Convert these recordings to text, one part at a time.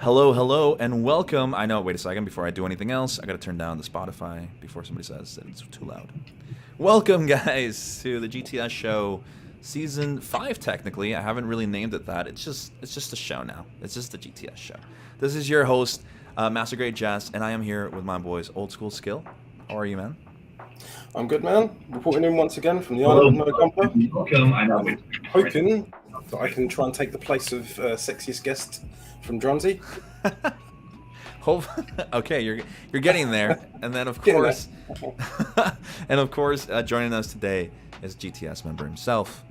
Hello, hello, and welcome. I know, wait a second, before I do anything else, I gotta turn down the Spotify before somebody says that it's too loud. Welcome, guys, to the GTS show, season 5, technically. I haven't really named it that. It's just a show now. It's just the GTS show. This is your host, Master Great Jess, and I am here with my boys, Old School Skill. How are you, man? I'm good, man. Reporting in once again from the Hello, island of no Gunpla. welcome. I know. I'm hoping that I can try and take the place of sexiest guest from Drumsy. Hope. Okay, you're getting there, and then of Getting course, joining us today is GTS member himself,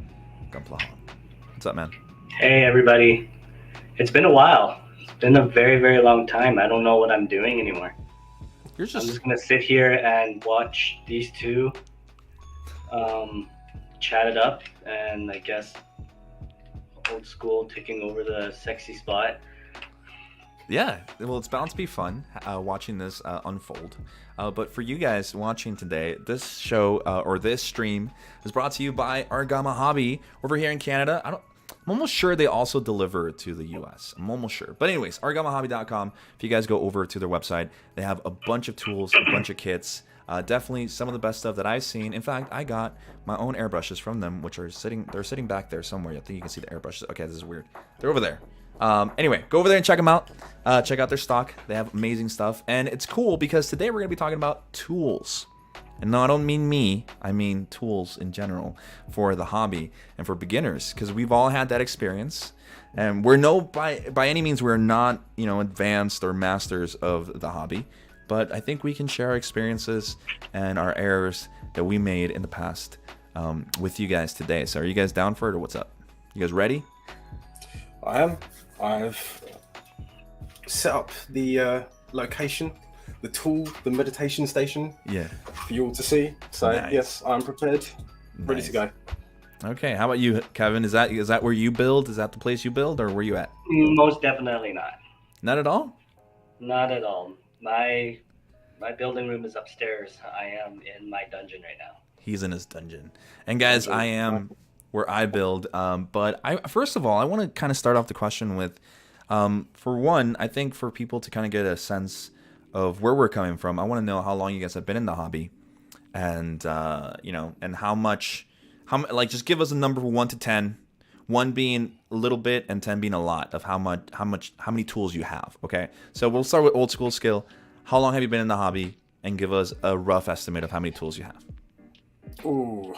Gunpla. What's up, man? Hey, everybody. It's been a while. It's been a very, very long time. I don't know what I'm doing anymore. You're I'm just just going to sit here and watch these two chat it up, and I guess Old School taking over the sexy spot. yeah. Well, it's bound to be fun watching this unfold. But for you guys watching today, this show or this stream is brought to you by Argama Hobby over here in Canada. I'm almost sure they also deliver to the US. I'm almost sure. But anyways, argamahobby.com. If you guys go over to their website, they have a bunch of tools, a bunch of kits. Definitely some of the best stuff that I've seen. In fact, I got my own airbrushes from them, which are sitting back there somewhere. I think you can see the airbrushes. Okay, this is weird. They're over there. Anyway, go over there and check them out. Check out their stock. They have amazing stuff. And it's cool because today we're going to be talking about tools. And no, I don't mean me. I mean tools in general for the hobby and for beginners, because we've all had that experience. And by any means we're not, advanced or masters of the hobby, but I think we can share our experiences and our errors that we made in the past with you guys today. So are you guys down for it, or what's up? You guys ready? I am. I've set up the location, the tool, the meditation station for you all to see. So Nice. yes, I'm prepared, ready to go. Okay, how about you, Kevin? Is that where you build? Is that the place you build, or where you at? Most definitely not. Not at all? Not at all. My building room is upstairs. I am in my dungeon right now. He's in his dungeon. And guys, I am where I build. But first of all, I want to kind of start off the question with, for one, I think for people to kind of get a sense of where we're coming from, I want to know how long you guys have been in the hobby, and and just give us a number from 1 to 10. 1 being a little bit and 10 being a lot of how many tools you have. Okay, so we'll start with Old School Skill. How long have you been in the hobby, and give us a rough estimate of how many tools you have. Ooh,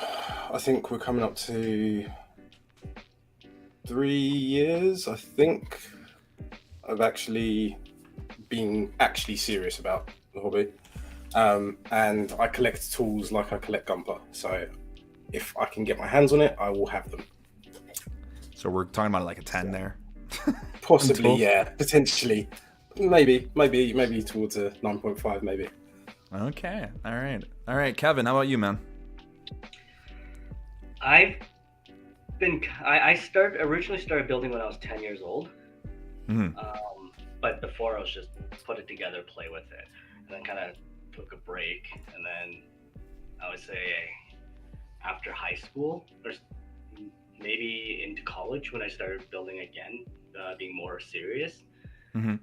I think we're coming up to 3 years. I think of being serious about the hobby. And I collect tools like I collect Gunpla. So if I can get my hands on it, I will have them. So we're talking about like a 10 there. Possibly, yeah, potentially. Maybe towards a 9.5, maybe. Okay, all right. Kevin, how about you, man? I originally started building when I was 10 years old. Mm-hmm. But before I was just put it together, play with it, and then kind of took a break, and then I would say after high school or maybe into college when I started building again, being more serious. Mm-hmm.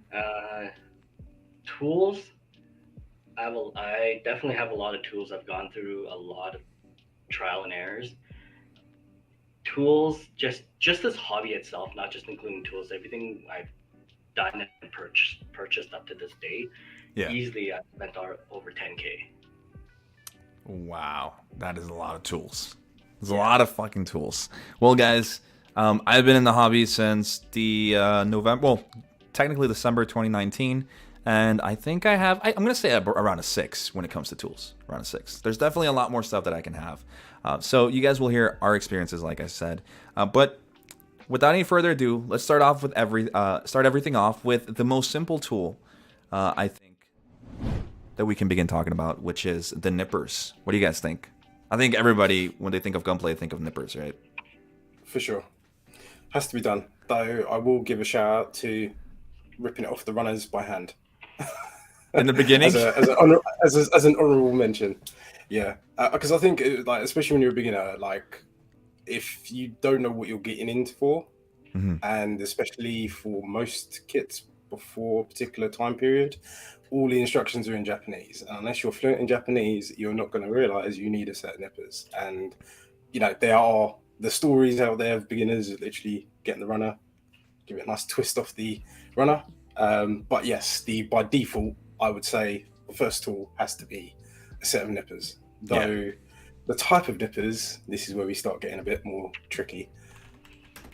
Tools, I definitely have a lot of tools. I've gone through a lot of trial and errors. Tools, just this hobby itself, not just including tools, everything I've done and purchased up to this date, easily I've spent over 10K. Wow, that is a lot of tools. There's a lot of fucking tools. Well, guys, I've been in the hobby since the technically December 2019, and I think I'm going to say around a 6 when it comes to tools. Around a 6. There's definitely a lot more stuff that I can have. So you guys will hear our experiences, like I said. But without any further ado, let's start everything off with the most simple tool, I think, that we can begin talking about, which is the nippers. What do you guys think? I think everybody, when they think of gunplay, think of nippers, right? For sure. Has to be done. Though I will give a shout out to ripping it off the runners by hand. In the beginning? as an honorable mention. Yeah. Because I think, especially when you're a beginner, if you don't know what you're getting into for, Mm-hmm. and especially for most kits, before a particular time period, all the instructions are in Japanese. And unless you're fluent in Japanese, you're not going to realize you need a set of nippers. And there are the stories out there of beginners literally getting the runner, give it a nice twist off the runner. But yes, by default, I would say the first tool has to be a set of nippers. Though the type of nippers, this is where we start getting a bit more tricky,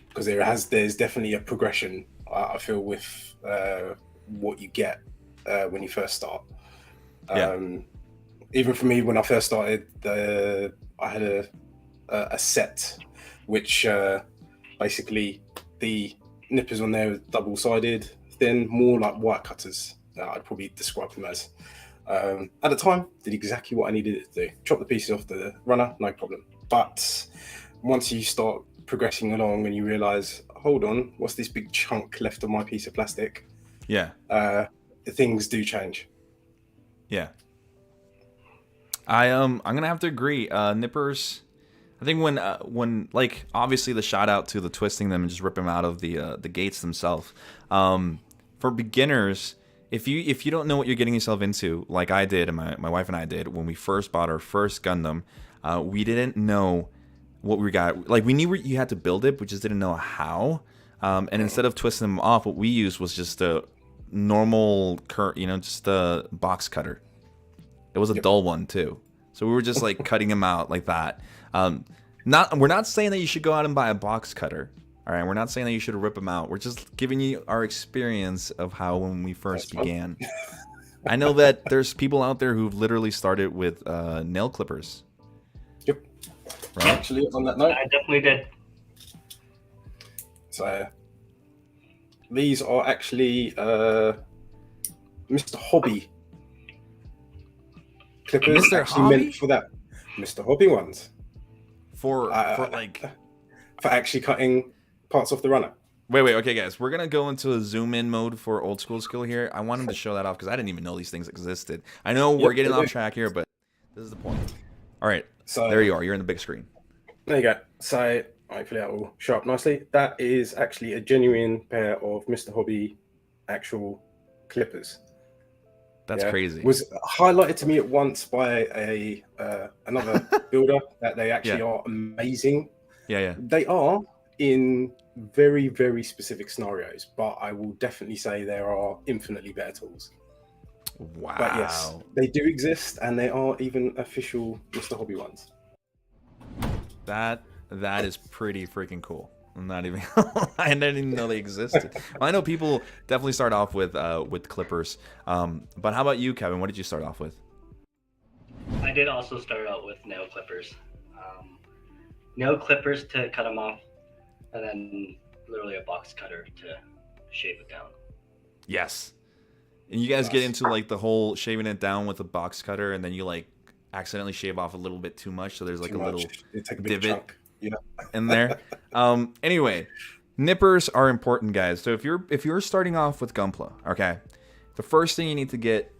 because there's definitely a progression, I feel, with what you get when you first start. Even for me, when I first started, I had a set which basically the nippers on there are double-sided, thin, more like wire cutters. I'd probably describe them as. At the time, did exactly what I needed it to do. Chop the pieces off the runner, no problem. But once you start progressing along and you realize, hold on, what's this big chunk left on my piece of plastic? Things do change. I'm gonna have to agree. Nippers, I think when like, obviously the shout out to the twisting them and just rip them out of the gates themselves. For beginners, if you don't know what you're getting yourself into, like I did and my wife and I did when we first bought our first Gundam, we didn't know what we got. Like, we knew you had to build it, but just didn't know how. And instead of twisting them off, what we used was just a normal just a box cutter. It was a dull one too, so we were just like cutting them out like that. We're not saying that you should go out and buy a box cutter. All right, we're not saying that you should rip them out. We're just giving you our experience of how when we first began. I know that there's people out there who've literally started with nail clippers. Yep. Right? Actually, on that note, I definitely did. So these are actually Mr. Hobby clippers. Mr. Actually Hobby? meant for that. Mr. Hobby ones. For actually cutting parts off the runner. Wait, okay, guys. We're going to go into a zoom-in mode for old school skill here. I wanted to show that off because I didn't even know these things existed. I know we're getting off track here, but this is the point. All right, so there you are. You're in the big screen. There you go. So hopefully that will show up nicely. That is actually a genuine pair of Mr. Hobby actual clippers. That's crazy. Was highlighted to me at once by another builder that they actually are amazing. They are in very, very specific scenarios, but I will definitely say there are infinitely better tools. Wow. But yes, they do exist, and they are even official Mr. Hobby ones. That is pretty freaking cool. I'm not even I didn't even know they existed. Well, I know people definitely start off with clippers. But how about you, Kevin? What did you start off with? I did also start out with nail clippers. Nail clippers to cut them off, and then literally a box cutter to shave it down. Yes. And you guys get into like the whole shaving it down with a box cutter, and then you like accidentally shave off a little bit too much, so there's like a little divot in there. Anyway, nippers are important, guys. So if you're starting off with Gunpla, okay, the first thing you need to get,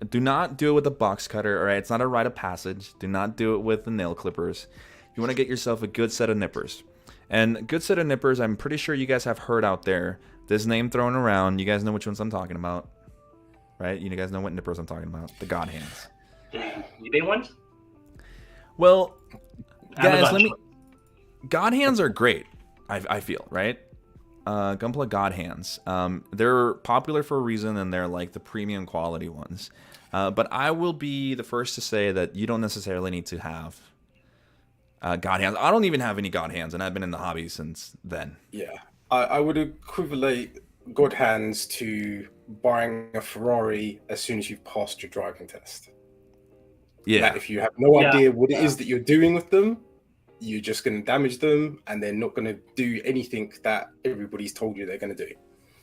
do not do it with a box cutter. All right, it's not a rite of passage. Do not do it with the nail clippers. You want to get yourself a good set of nippers. And a good set of nippers, I'm pretty sure you guys have heard out there this name thrown around. You guys know which ones I'm talking about, right? You guys know what nippers I'm talking about. The God Hands. The eBay ones? Well, guys, God Hands are great, I feel, right? Gunpla God Hands. They're popular for a reason, and they're like the premium quality ones. But I will be the first to say that you don't necessarily need to have God Hands. I don't even have any God Hands, and I've been in the hobby since then. Yeah, I would equivalent God Hands to buying a Ferrari as soon as you've passed your driving test. Yeah. That if you have no idea what it is that you're doing with them, you're just going to damage them, and they're not going to do anything that everybody's told you they're going to do.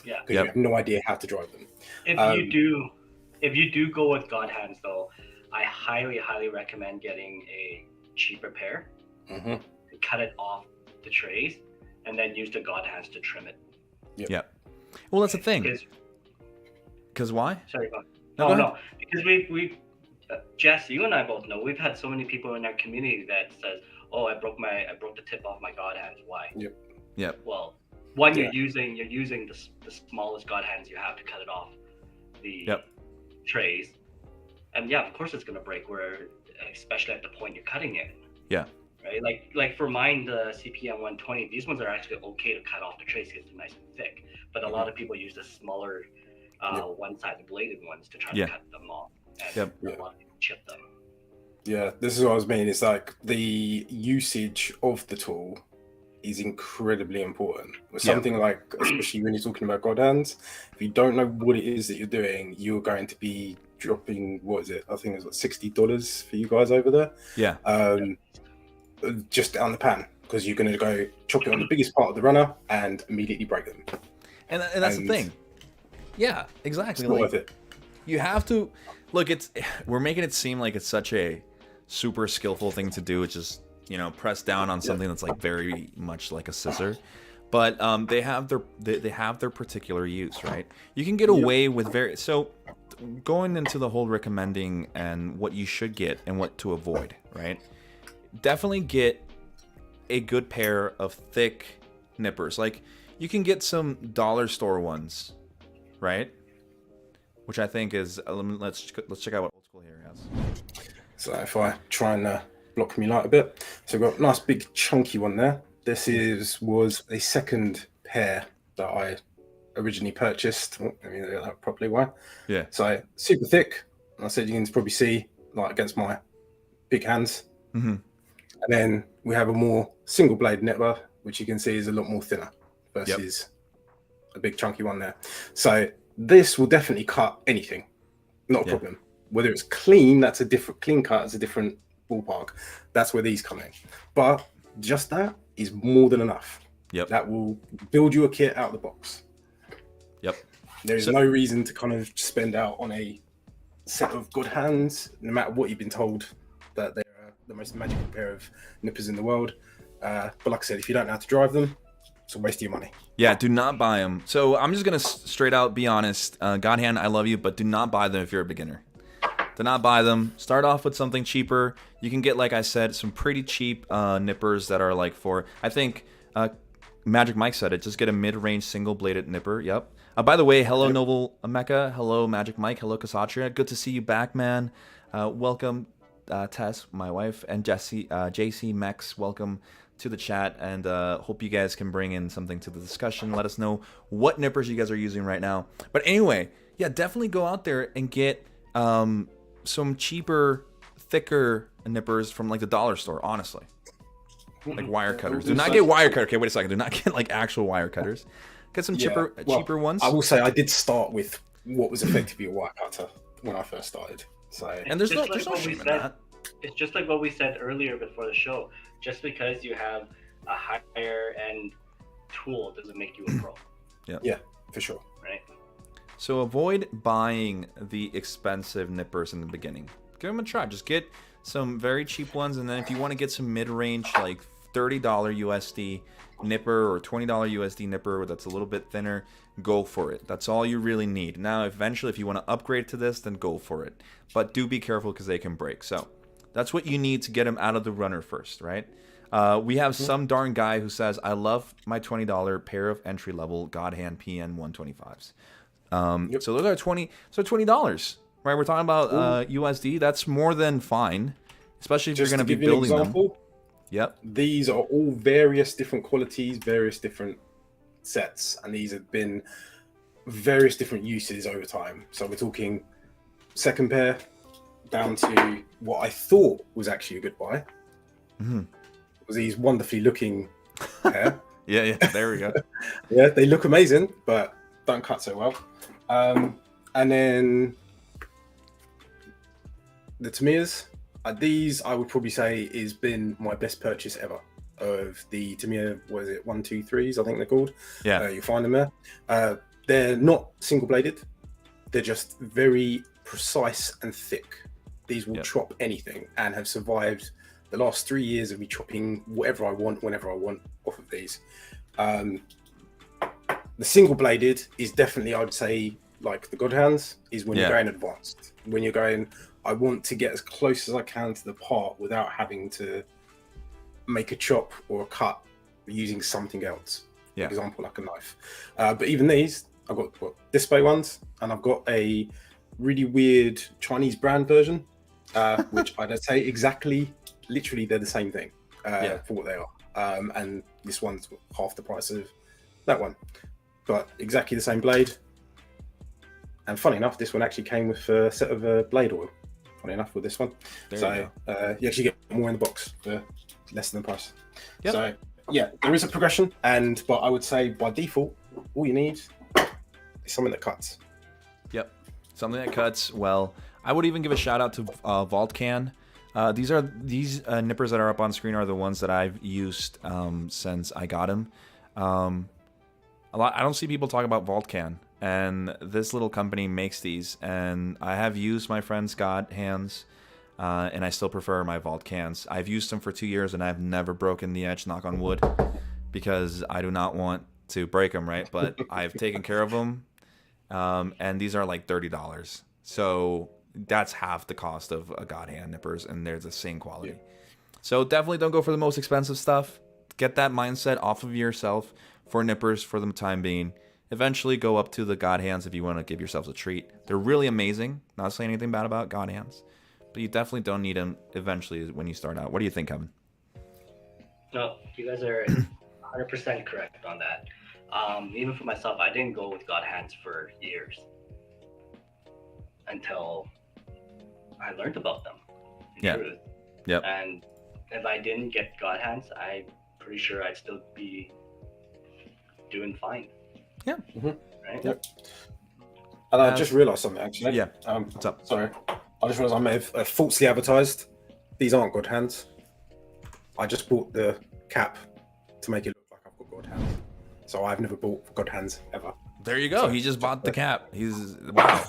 Yeah. Because you have no idea how to drive them. If you do go with God Hands, though, I highly, highly recommend getting a cheaper pair. Mm-hmm. Cut it off the trays, and then use the God Hands to trim it. Yep. Well, that's the thing. Because why? Sorry, no. Because we Jess, you and I both know we've had so many people in our community that says, "Oh, I broke the tip off my God Hands. Why?" Yep. Well, one, Yeah. you're using the smallest god hands you have to cut it off the Yep. trays, and yeah, of course it's gonna break. Where especially at the point you're cutting it. Yeah. Right. Like for mine, the CPM 120, these ones are actually okay to cut off the trays because they're nice and thick. But a lot of people use the smaller, one-sided bladed ones to try to cut them off, and a lot of people chip them. Yeah, this is what I was meaning. It's like the usage of the tool is incredibly important. With something like, especially when you're talking about god hands, if you don't know what it is that you're doing, you're going to be dropping, what is it? I think it's what, $60 for you guys over there. Yeah. Just down the pan, because you're going to go chop it on the biggest part of the runner and immediately break them. And that's the thing. Yeah, exactly. It's not worth it. You have to look. We're making it seem like it's such a super skillful thing to do. It's just, you know, press down on something that's like very much like a scissor. But they have their particular use, right? You can get away with so going into the whole recommending and what you should get and what to avoid, right? Definitely get a good pair of thick nippers. Like, you can get some dollar store ones, right? Which I think is, let's check out what Old School here has. So if I try and block me light a bit, so we've got a nice big chunky one there. This was a second pair that I originally purchased. Let me get that properly. Why? Yeah. So super thick. I said you can probably see like against my big hands. Mm-hmm. And then we have a more single blade nipper, which you can see is a lot more thinner versus a big chunky one there. So this will definitely cut anything, not a problem. Whether it's clean, that's a different clean cut, it's a different ballpark. That's where these come in. But just that is more than enough. Yep. That will build you a kit out of the box. Yep. There is no reason to kind of spend out on a set of good hands, no matter what you've been told that they're the most magical pair of nippers in the world. But like I said, if you don't know how to drive them, it's a waste of your money. Yeah, do not buy them. So I'm just going to straight out be honest. Godhand, I love you, but do not buy them if you're a beginner. Do not buy them. Start off with something cheaper. You can get, like I said, some pretty cheap nippers that are like for, I think Magic Mike said it, just get a mid-range single-bladed nipper. Yep. By the way, hello Noble Mecca. Hello Magic Mike. Hello Kasatria. Good to see you back, man. Welcome Tess, my wife, and Jesse, JC Mex. Welcome to the chat, and hope you guys can bring in something to the discussion. Let us know what nippers you guys are using right now. But anyway, yeah, definitely go out there and get some cheaper, thicker nippers from like the dollar store, honestly. Like wire cutters. Do not get wire cutters. Okay, wait a second. Do not get like actual wire cutters. Get some cheaper ones. I will say I did start with what was effectively a wire cutter when I first started. So, and there's no shame in that. It's just like what we said earlier before the show. Just because you have a higher end tool doesn't make you a pro. Yeah, for sure. Right. So avoid buying the expensive nippers in the beginning. Give them a try. Just get some very cheap ones, and then if you want to get some mid-range, like $30 USD nipper or $20 USD nipper that's a little bit thinner, go for it. That's all you really need. Now, eventually, if you want to upgrade to this, then go for it. But do be careful because they can break. So that's what you need to get them out of the runner first, right? We have some darn guy who says, I love my $20 pair of entry-level Godhand PN 125s. So those are $20, right? We're talking about USD. That's more than fine, especially if you're going to be building them. Yep. These are all various different qualities, various different sets, and these have been various different uses over time. So we're talking second pair down to what I thought was actually a good buy. Mm-hmm. Was these wonderfully looking pair. Yeah, there we go. Yeah, they look amazing, but don't cut so well. And then the Tamiyas. These I would probably say has been my best purchase ever of the Tamiya. What is it? 123s, I think they're called. Yeah, you find them there. They're not single bladed. They're just very precise and thick. These will chop anything and have survived the last 3 years of me chopping whatever I want, whenever I want off of these. The single bladed is definitely, I would say, like the God hands, is when you're going advanced. When you're going, I want to get as close as I can to the part without having to make a chop or a cut using something else. Yeah. example, like a knife. But even these, I've got display ones, and I've got a really weird Chinese brand version, which I'd say literally they're the same thing for what they are. And this one's half the price of that one, but exactly the same blade. And funny enough, this one actually came with a set of blade oil. Funny enough, with this one, you actually get more in the box for less than the price. Yep. So yeah, there is a progression, but I would say by default, all you need is something that cuts. Yep, something that cuts well. I would even give a shout out to Vault-Can. These nippers that are up on screen are the ones that I've used since I got them. I don't see people talk about Vault-Can, and this little company makes these, and I have used my friend's God hands, and I still prefer my Vault-Cans. I've used them for 2 years, and I've never broken the edge, knock on wood, because I do not want to break them, right? But I've taken care of them, and these are like $30. So that's half the cost of a God hand nippers, and they're the same quality. So definitely don't go for the most expensive stuff. Get that mindset off of yourself for nippers for the time being. Eventually go up to the God hands if you want to give yourselves a treat. They're really amazing. Not saying anything bad about God hands, but you definitely don't need them eventually when you start out. What do you think, Kevin? No, you guys are 100% correct on that. Even for myself, I didn't go with God hands for years until I learned about them. In truth. Yep. And if I didn't get God hands, I'm pretty sure I'd still be doing fine. Yeah. Mm-hmm. Right. Yep. And I just realised something actually. Yeah. What's up? Sorry, I just realised I may have falsely advertised. These aren't God hands. I just bought the cap to make it look like I've got God hands. So I've never bought God hands ever. There you go. He just bought the cap. He's wow.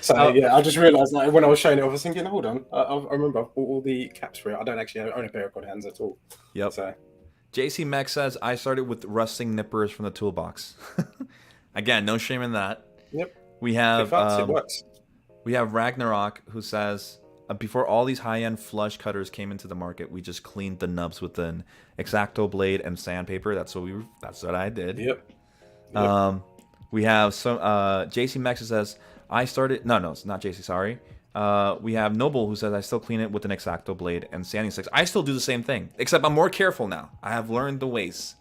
So yeah, I just realised like when I was showing it, I was thinking, hold on, I remember I bought all the caps for it. I don't actually own a pair of God hands at all. Yep. So JC Mech says I started with rusting nippers from the toolbox. Again, no shame in that. Yep. We have it works. We have Ragnarok who says before all these high-end flush cutters came into the market, we just cleaned the nubs with an Exacto blade and sandpaper. That's what I did. Yep. We have some JC Mex says I started. No, it's not JC. Sorry. We have Noble who says I still clean it with an Exacto blade and sanding sticks. I still do the same thing, except I'm more careful now. I have learned the ways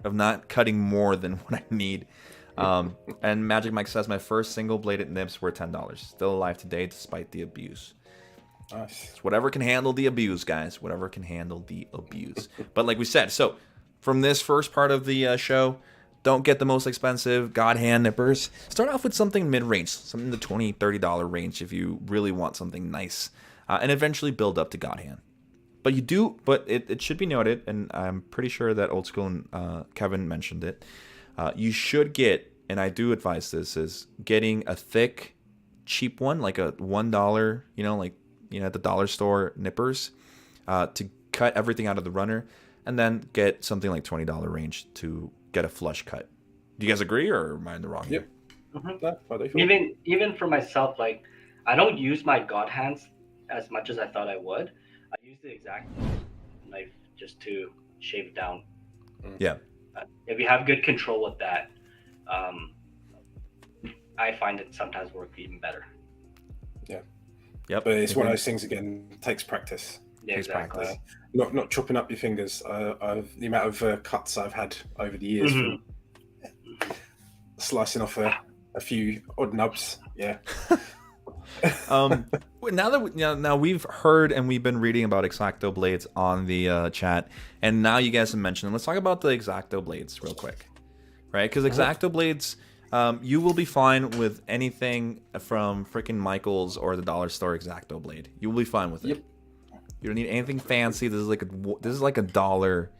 of not cutting more than what I need. And Magic Mike says my first single bladed nips were $10. Still alive today despite the abuse. Nice. It's whatever can handle the abuse, guys. Whatever can handle the abuse. But like we said, so from this first part of the show, don't get the most expensive God hand nippers. Start off with something mid-range, something in the $20, $30 range if you really want something nice, and eventually build up to God hand. But it should be noted, and I'm pretty sure that Old School and Kevin mentioned it. You should get, and I do advise this, is getting a thick, cheap one, like a $1, at the dollar store nippers, to cut everything out of the runner, and then get something like $20 range to get a flush cut. Do you guys agree, or am I in the wrong? Yep. Even for myself, like I don't use my God hands as much as I thought I would. I use the Exacto knife just to shave it down. Yeah. If you have good control with that, I find it sometimes works even better. Yeah. Yep. But it's one of those things again. Takes practice. Yeah, exactly. Not chopping up your fingers. The amount of cuts I've had over the years from slicing off a few odd nubs. Yeah. Now we've heard and we've been reading about Exacto Blades on the chat, and now you guys have mentioned them. Let's talk about the Exacto Blades real quick, right? Because Exacto Blades, you will be fine with anything from freaking Michaels or the dollar store Exacto blade. You will be fine with it. Yep. You don't need anything fancy. This is like a dollar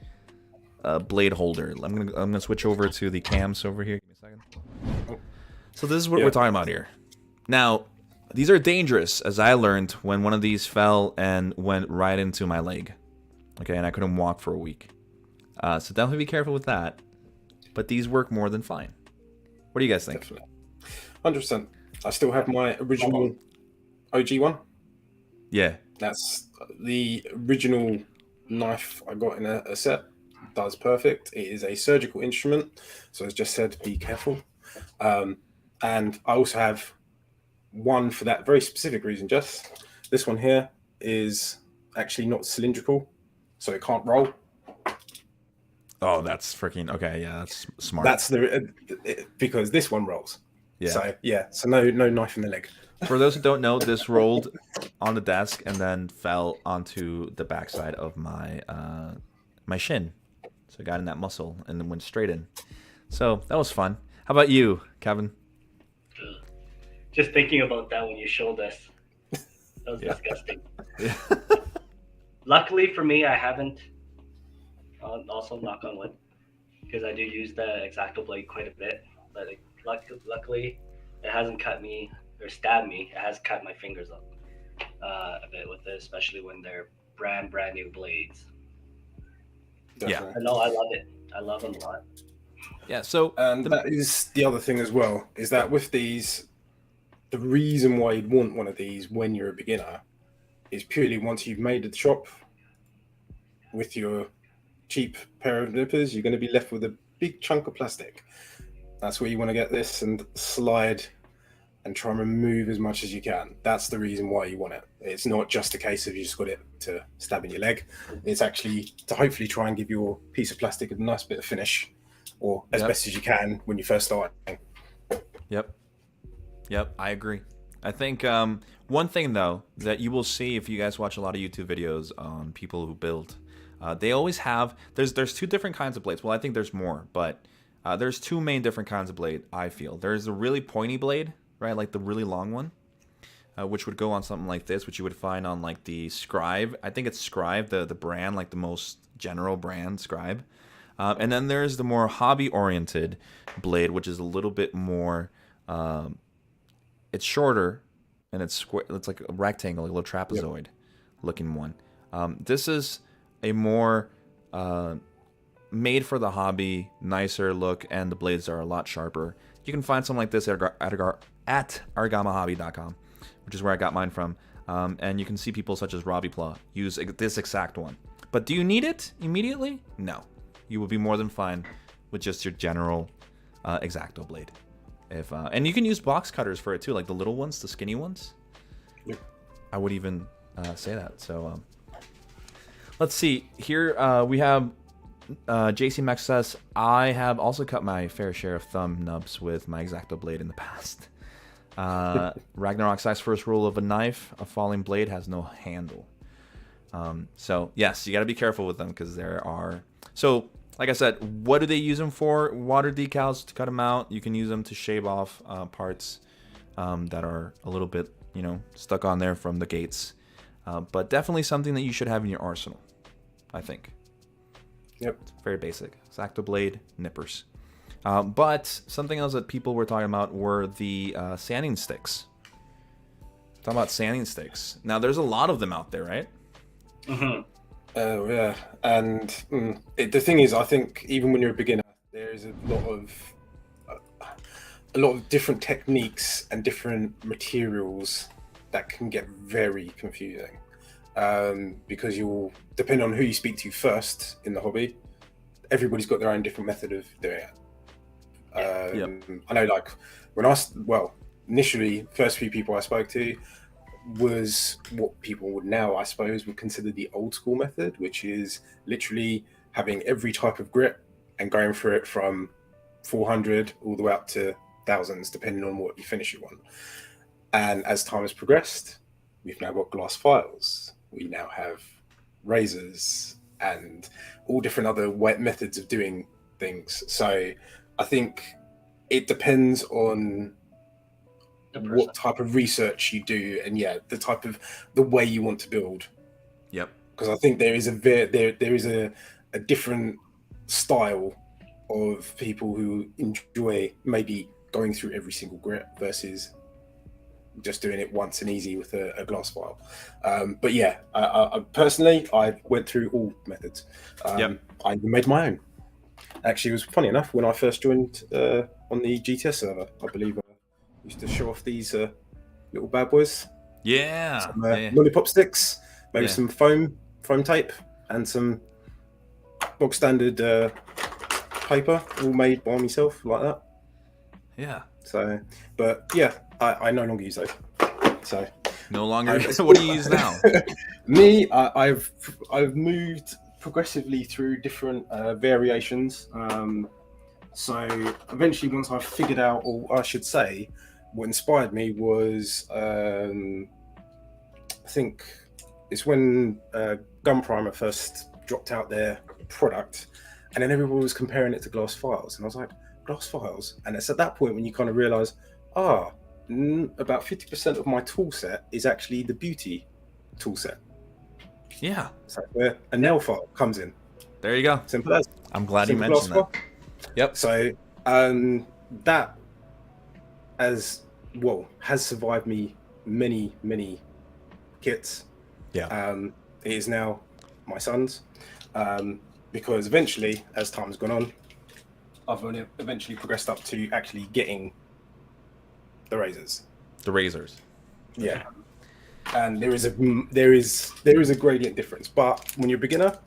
blade holder. I'm gonna switch over to the cams over here. Give me a second. So this is what we're talking about here. Now, these are dangerous, as I learned when one of these fell and went right into my leg. Okay, and I couldn't walk for a week. So definitely be careful with that. But these work more than fine. What do you guys think? Definitely. 100%. I still have my original OG one. Yeah. That's the original knife I got in a set. does perfect. It is a surgical instrument, so as just said, be careful. And I also have one for that very specific reason. Just this one here is actually not cylindrical, so it can't roll. Oh, that's freaking okay. Yeah, that's smart. That's because this one rolls. Yeah. So no knife in the leg. For those who don't know, this rolled on the desk and then fell onto the backside of my my shin. So I got in that muscle and then went straight in. So that was fun. How about you, Kevin? Just thinking about that when you showed us, that was disgusting. Yeah. Luckily for me, I haven't. Also, knock on wood, because I do use the Exacto blade quite a bit. But luckily, it hasn't cut me or stabbed me. It has cut my fingers up a bit with it, especially when they're brand new blades. Definitely. I know, I love it. I love them a lot. Yeah. So And that is the other thing as well, is that with these, the reason why you'd want one of these when you're a beginner is purely once you've made the chop with your cheap pair of nippers, you're going to be left with a big chunk of plastic. That's where you want to get this and slide and try and remove as much as you can. That's the reason why you want it. It's not just a case of you just got it to stab in your leg. It's actually to hopefully try and give your piece of plastic a nice bit of finish, or as best as you can when you first start. Yep, I agree. I think one thing though that you will see if you guys watch a lot of YouTube videos on people who build, they always have there's two different kinds of blades. Well, I think there's more, but there's two main different kinds of blade. I feel there's a really pointy blade, right, like the really long one, which would go on something like this, which you would find on like the Scribe. I think it's Scribe, the brand, like the most general brand, Scribe. And then there's the more hobby-oriented blade, which is a little bit more. It's shorter, and it's square. It's like a rectangle, like a little trapezoid-looking one. This is a more made for the hobby, nicer look, and the blades are a lot sharper. You can find something like this at argamahobby.com, which is where I got mine from. And you can see people such as Gunpla use this exact one. But do you need it immediately? No. You will be more than fine with just your general Exacto blade. And you can use box cutters for it too, like the little ones, the skinny ones. Yep. I would even say that. So let's see. Here we have JC Max says, I have also cut my fair share of thumb nubs with my Exacto blade in the past. Ragnarok says, first rule of a knife, a falling blade has no handle. So yes, you got to be careful with them because there are... So, like I said, what do they use them for? Water decals to cut them out. You can use them to shave off parts that are a little bit, stuck on there from the gates. But definitely something that you should have in your arsenal, I think. Yep. It's very basic. Exacto blade, nippers. But something else that people were talking about were the sanding sticks. Talking about sanding sticks. Now, there's a lot of them out there, right? Mm-hmm. Oh yeah, and the thing is, I think even when you're a beginner, there is a lot of different techniques and different materials that can get very confusing, because you'll depend on who you speak to first in the hobby. Everybody's got their own different method of doing it. I know, like initially, first few people I spoke to was what people would now, I suppose, would consider the old school method, which is literally having every type of grip and going through it from 400 all the way up to thousands, depending on what you finish you want. And as time has progressed, we've now got glass files. We now have razors and all different other methods of doing things. So I think it depends on what type of research you do, and the way you want to build. Yep. Because I think there is a different style of people who enjoy maybe going through every single grip versus just doing it once and easy with a glass file. But yeah, I personally, I went through all methods. I even made my own. Actually, it was funny enough when I first joined on the GTS server, I believe. Used to show off these little bad boys. Yeah. Some lollipop sticks, maybe some foam tape, and some bog standard paper, all made by myself like that. Yeah. So, but yeah, I no longer use those. So No longer. What do you use now? me, I've moved progressively through different variations. So eventually, once I figured out, or I should say, what inspired me was I think it's when Gun Primer first dropped out their product, and then everyone was comparing it to glass files, and I was like, glass files? And it's at that point when you kind of realize, about 50% of my tool set is actually the beauty tool set. Yeah. So where a nail file comes in. There you go. Simple as. I'm glad you Simple mentioned that. file. Yep. So that as well has survived me many kits. Yeah. It is now my son's, because eventually, as time's gone on, I've only eventually progressed up to actually getting the razors. The razors. Yeah, and there is a gradient difference. But when you're a beginner,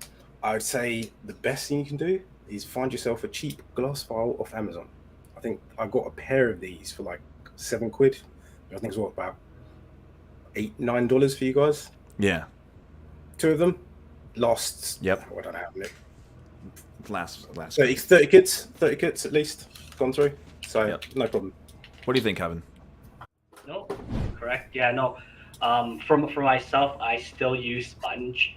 I would say the best thing you can do is find yourself a cheap glass file off Amazon. I think I got a pair of these for like £7. I think it's what, about $8-9 for you guys. Yeah. 2 of them lasts. Yep. I don't know how many. Last. 30 kits at least gone through. So Yep. No problem. What do you think, Kevin? No, correct. Yeah, no. For myself, I still use sponge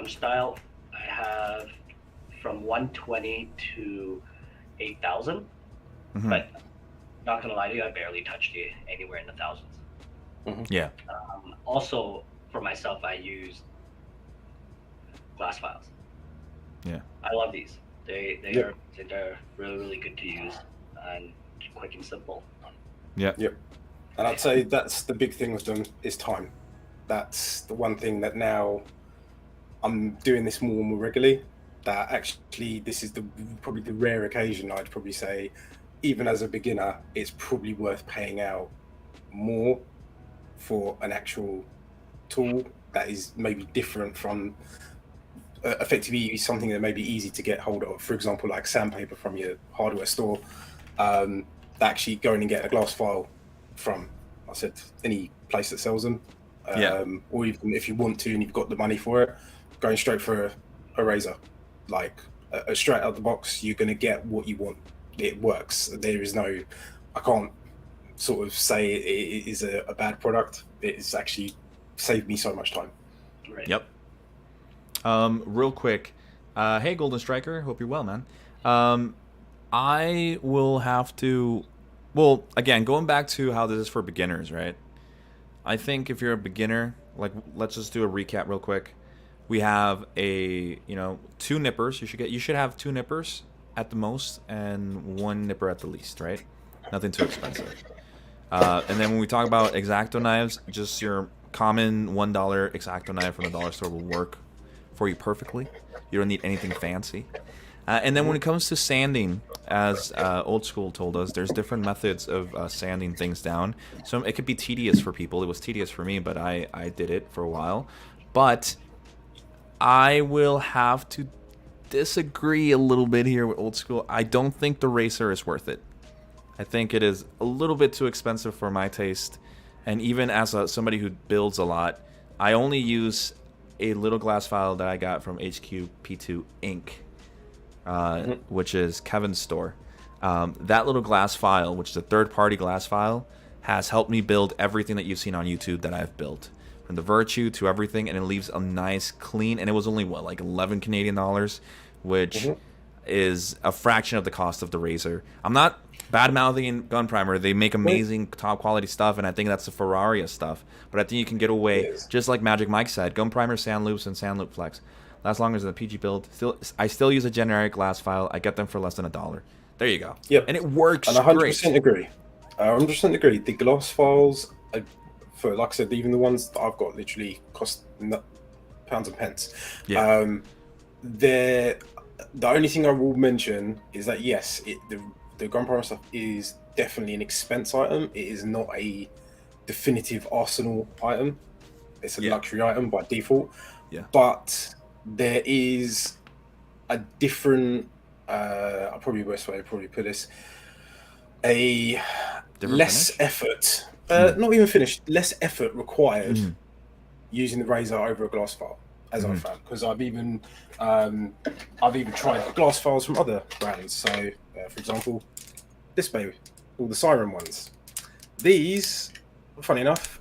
style. I have from 120 to 8,000, Mm-hmm. but not gonna lie to you, I barely touched it anywhere in the thousands. Mm-hmm. Yeah. Also, for myself, I use glass files. Yeah. I love these. They're really good to use and quick and simple. Yeah. Yep. And I'd say that's the big thing with them is time. That's the one thing that now I'm doing this more and more regularly. That actually, this is probably the rare occasion I'd probably say, even as a beginner, it's probably worth paying out more for an actual tool that is maybe different from effectively something that may be easy to get hold of. For example, like sandpaper from your hardware store. Actually going and get a glass file from, I said, any place that sells them. Or even if you want to and you've got the money for it, going straight for a razor. Like straight out the box, you're going to get what you want. It works. There is no, I can't sort of say it is a bad product. It's actually saved me so much time. Right. Yep. Real quick, hey Golden Striker, hope you're well, man. I will have to, well, again, going back to how this is for beginners, right? I think if you're a beginner, like, let's just do a recap real quick. We have 2 nippers. You should have 2 nippers at the most and 1 nipper at the least, right? Nothing too expensive. And then when we talk about Exacto knives, just your common $1 Exacto knife from the dollar store will work for you perfectly. You don't need anything fancy. And then when it comes to sanding, as Old School told us, there's different methods of sanding things down. So it could be tedious for people. It was tedious for me, but I did it for a while. But I will have to disagree a little bit here with Old School. I don't think the racer is worth it. I think it is a little bit too expensive for my taste. And even as somebody who builds a lot, I only use a little glass file that I got from HQ P2 Inc., which is Kevin's store. That little glass file, which is a third-party glass file, has helped me build everything that you've seen on YouTube that I've built. From the Virtue to everything, and it leaves a nice, clean, and it was only, like 11 Canadian dollars, which is a fraction of the cost of the razor. I'm not bad-mouthing Gun Primer. They make amazing, top-quality stuff, and I think that's the Ferrari of stuff. But I think you can get away, just like Magic Mike said, Gun Primer, Sand Loops, and Sand Loop Flex. As long as the PG build, I still use a generic glass file. I get them for less than $1. There you go. Yep. And it works and 100% great. agree. 100% agree. The glass files, for like I said, even the ones that I've got literally cost pounds and pence. Yeah. The only thing I will mention is that yes, the Gun Primer stuff is definitely an expense item. It is not a definitive arsenal item. It's a luxury item by default. Yeah. But there is a different. Probably the best way to probably put this. A Different less finish? effort. Not even finished. Less effort required using the razor over a glass file, as I've found. Because I've even tried glass files from other brands. So, for example, this baby, all the Siren ones. These, funny enough,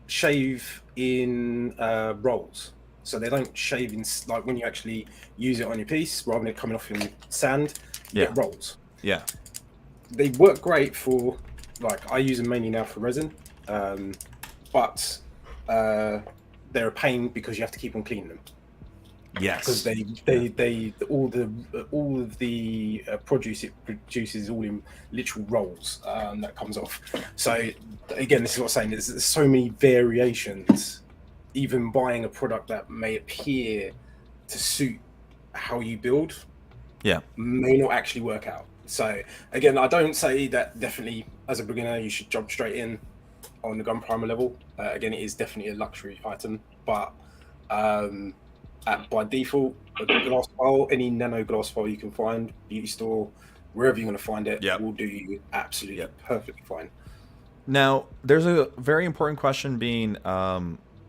shave in rolls. So they don't shave in, like when you actually use it on your piece, rather than it coming off in sand, you get rolls. Yeah. They work great for, like, I use them mainly now for resin, but they're a pain because you have to keep on cleaning them. Yes. Because they all of the produce it produces all in literal rolls that comes off. So again, this is what I'm saying. There's so many variations. Even buying a product that may appear to suit how you build, may not actually work out. So again, I don't say that definitely as a beginner you should jump straight in on the gun primer level. Again, it is definitely a luxury item, but by default, a glass file, any nano glass file you can find, beauty store, wherever you're going to find it, will do you absolutely perfectly fine. Now, there's a very important question being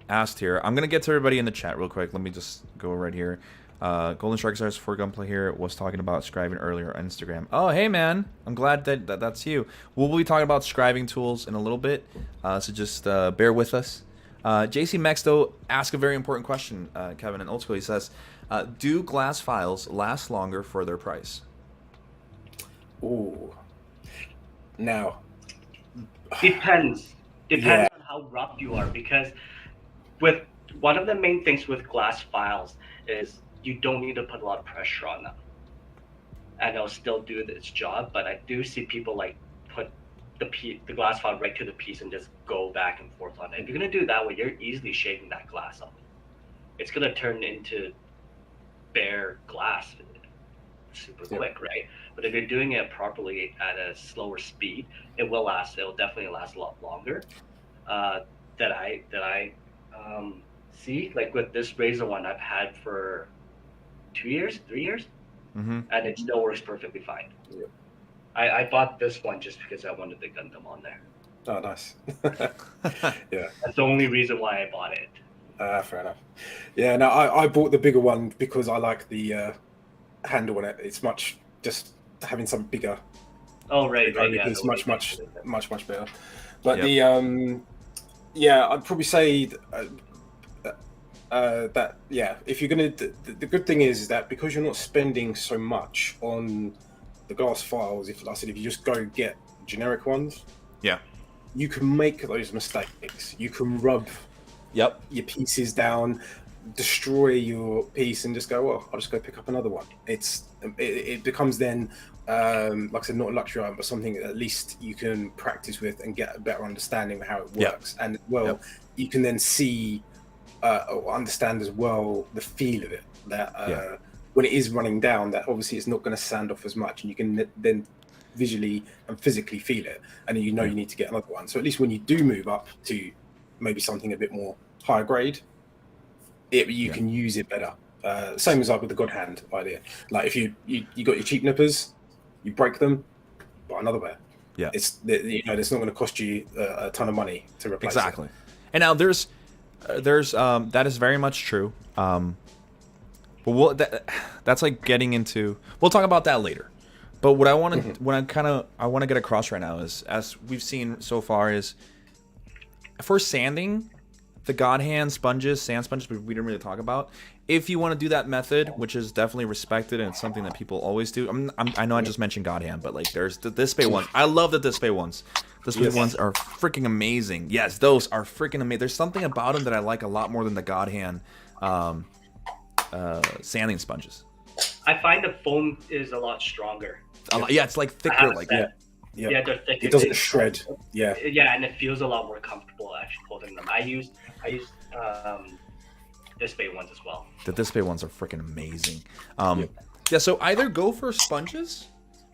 asked here. I'm going to get to everybody in the chat real quick. Let me just go right here. Golden Strike Stars for Gunpla here was talking about scribing earlier on Instagram. Oh, hey, man. I'm glad that's you. We'll be talking about scribing tools in a little bit, so just bear with us. JC Mex, though, asked a very important question, Kevin, in Old School. He says, do glass files last longer for their price? Ooh. Now. Depends on how rough you are, because with one of the main things with glass files is you don't need to put a lot of pressure on them, and it'll still do its job. But I do see people like put the glass file right to the piece and just go back and forth on it. If you're gonna do it that way, you're easily shaving that glass off. It's gonna turn into bare glass super quick, right? But if you're doing it properly at a slower speed, it will last. It will definitely last a lot longer. That I see, like with this razor one I've had for 2 years, 3 years, and it still works perfectly fine. I bought this one just because I wanted the Gundam on there. Oh, nice. Yeah. That's the only reason why I bought it. Fair enough. Yeah, no, I bought the bigger one because I like the handle on it. It's much, just having something bigger. Oh, right. Yeah, it's much better. But I'd probably say that, if you're going to, the good thing is that because you're not spending so much on the glass files, if you just go get generic ones, you can make those mistakes. You can rub your pieces down, destroy your piece, and just go, well, I'll just go pick up another one. It becomes then, like I said, not a luxury item, but something that at least you can practice with and get a better understanding of how it works. And you can then see or understand as well the feel of it, that when it is running down, that obviously it's not going to sand off as much, and you can then visually and physically feel it, and you need to get another one. So at least when you do move up to maybe something a bit more higher grade, you can use it better. Same as like with the God Hand idea. Like if you got your cheap nippers, you break them, buy another pair. Yeah, it's not going to cost you a ton of money to replace it. Exactly. And now there's that is very much true. But that's like getting into. We'll talk about that later. But what I want to I want to get across right now is, as we've seen so far, is for sanding, the God Hand sponges, sand sponges, we didn't really talk about. If you want to do that method, which is definitely respected and it's something that people always do. I know I just mentioned God Hand, but like there's the Display ones. I love the Display ones. Display ones are freaking amazing. Yes, those are freaking amazing. There's something about them that I like a lot more than the God Hand sanding sponges. I find the foam is a lot stronger. It's like thicker. Like they're thicker. It doesn't shred. Yeah, and it feels a lot more comfortable actually holding them. I use Display ones as well. The Display ones are freaking amazing. So either go for sponges,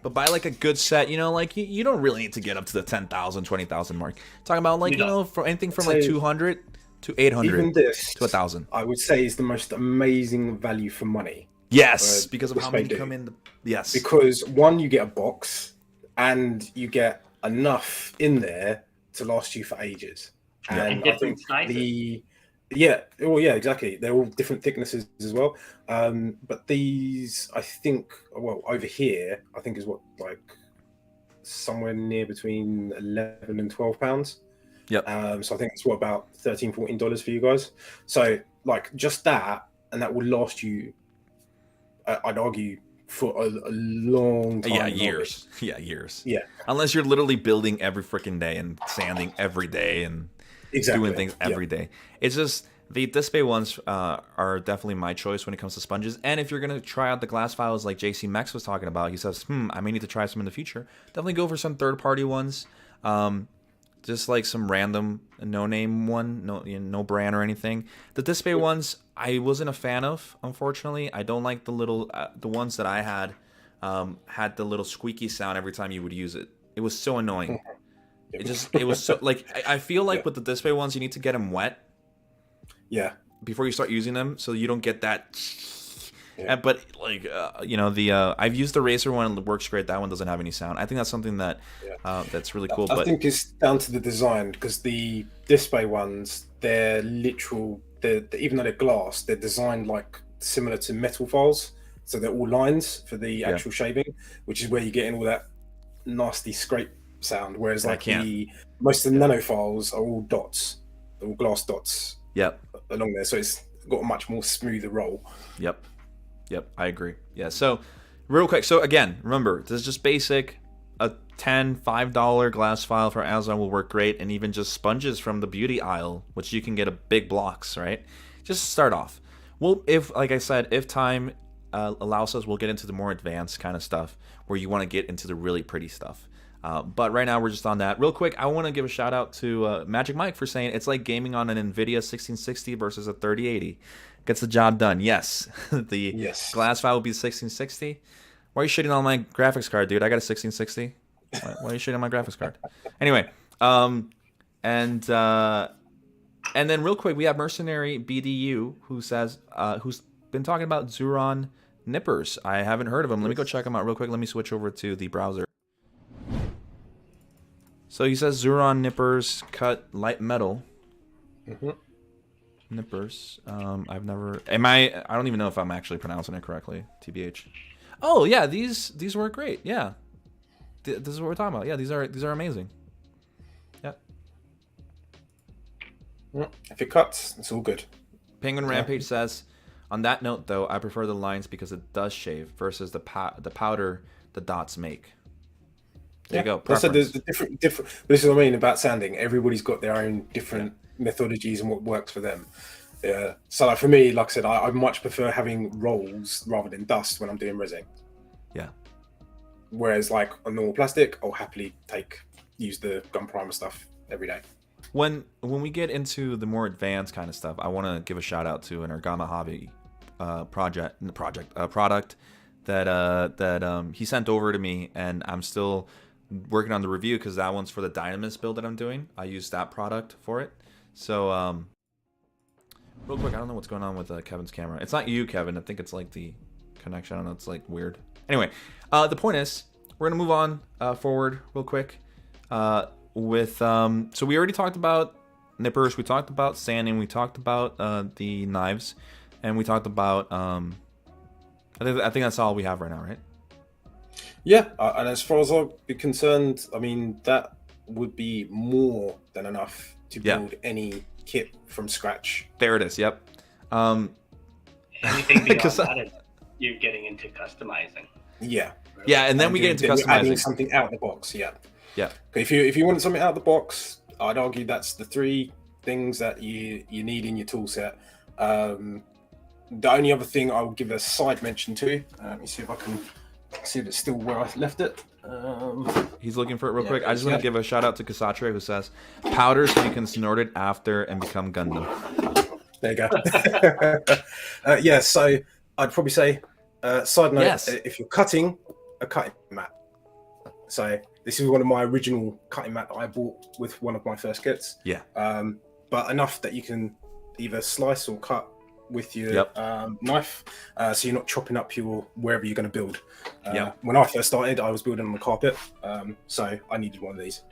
but buy like a good set. Like you don't really need to get up to the 10,000, 20,000 mark. Talking about like for anything from like 200 to 800 Even this, to 1,000. I would say, is the most amazing value for money. Yes, because of how they many do. come in. Yes. Because one, you get a box, and you get enough in there to last you for ages. Yeah. And And I different think sizes. yeah, exactly. They're all different thicknesses as well. But these, I think, well, over here, I think is what, like somewhere near between 11 and 12 pounds. Yep. So I think it's what, about $13-14 for you guys. So like just that, and that will last you, I'd argue, for a long time. Yeah, years. Yeah, years. Yeah, Unless you're literally building every freaking day and sanding every day and exactly. doing things every day. It's just the Display ones are definitely my choice when it comes to sponges. And if you're gonna try out the glass files like JC Mex was talking about, he says, I may need to try some in the future. Definitely go for some third-party ones. Just like some random no-name one, no brand or anything. The Display ones I wasn't a fan of, unfortunately. I don't like the little the ones that I had the little squeaky sound every time you would use it. It was so annoying. It was so like I feel like with the Display ones you need to get them wet. Yeah. Before you start using them, so you don't get that. Yeah. But like I've used the Racer one and it works great. That one doesn't have any sound. I think that's something that that's really cool. I think it's down to the design, because the Display ones, they're even though they're glass, they're designed like similar to metal files, so they're all lines for the actual shaving, which is where you get in all that nasty scrape sound. Whereas like most of the nano files are all dots, they're all glass dots. Yep. Along there, so it's got a much more smoother roll. Yep, I agree. Yeah, so real quick, so again, remember, this is just basic. A $5 glass file for Amazon will work great, and even just sponges from the beauty aisle, which you can get a big blocks, right? Just start off. Well, like I said, if time allows us, we'll get into the more advanced kind of stuff where you want to get into the really pretty stuff. But right now we're just on that. Real quick, I want to give a shout out to Magic Mike for saying it's like gaming on an NVIDIA 1660 versus a 3080. Gets the job done. Yes. Glass file will be 1660. Why are you shitting on my graphics card, dude? I got a 1660. Why are you shitting on my graphics card? Anyway, and then real quick, we have Mercenary BDU who says who's been talking about Zuron nippers. I haven't heard of them. Let me go check them out real quick. Let me switch over to the browser. So he says Zuron nippers cut light metal. Mm-hmm. Nippers. I've never. I don't even know if I'm actually pronouncing it correctly. TBH. Oh yeah, these work great. Yeah, this is what we're talking about. Yeah, these are amazing. Yeah. If it cuts, it's all good. Penguin Rampage says, on that note though, I prefer the lines because it does shave versus the powder the dots make. There you go. So there's the different. This is what I mean about sanding. Everybody's got their own different methodologies and what works for them. Yeah. So like for me, like I said, I much prefer having rolls rather than dust when I'm doing resin. Yeah. Whereas like on normal plastic, I'll happily use the gun primer stuff every day. When we get into the more advanced kind of stuff, I want to give a shout out to an Origami Hobby product that he sent over to me, and I'm still working on the review because that one's for the Dynamis build that I'm doing. I use that product for it. So real quick, I don't know what's going on with Kevin's camera. It's not you, Kevin. I think it's like the connection. I don't know. It's like weird. Anyway, the point is, we're gonna move on forward real quick with so we already talked about nippers. We talked about sanding. We talked about the knives, and we talked about I think that's all we have right now, right? Yeah, and as far as I'll be concerned, I mean that would be more than enough to build any kit from scratch. There it is. Yep. Anything beyond that, you're getting into customizing. Yeah. Yeah, and then we get into customizing. Adding something out of the box. Yeah. Yeah. If you want something out of the box, I'd argue that's the three things that you need in your tool set. The only other thing I will give a side mention to, let me see if I can see if it's still where I left it. He's looking for it real quick. I just want to give a shout out to Kasatre who says, powders you can snort it after and become Gundam. There you go. Yeah, so I'd probably say, side note, if you're cutting, a cutting mat. So this is one of my original cutting mat that I bought with one of my first kits. Yeah. but enough that you can either slice or cut with your Yep. knife, so you're not chopping up your wherever you're going to build. Yep. When I first started, I was building on the carpet, so I needed one of these.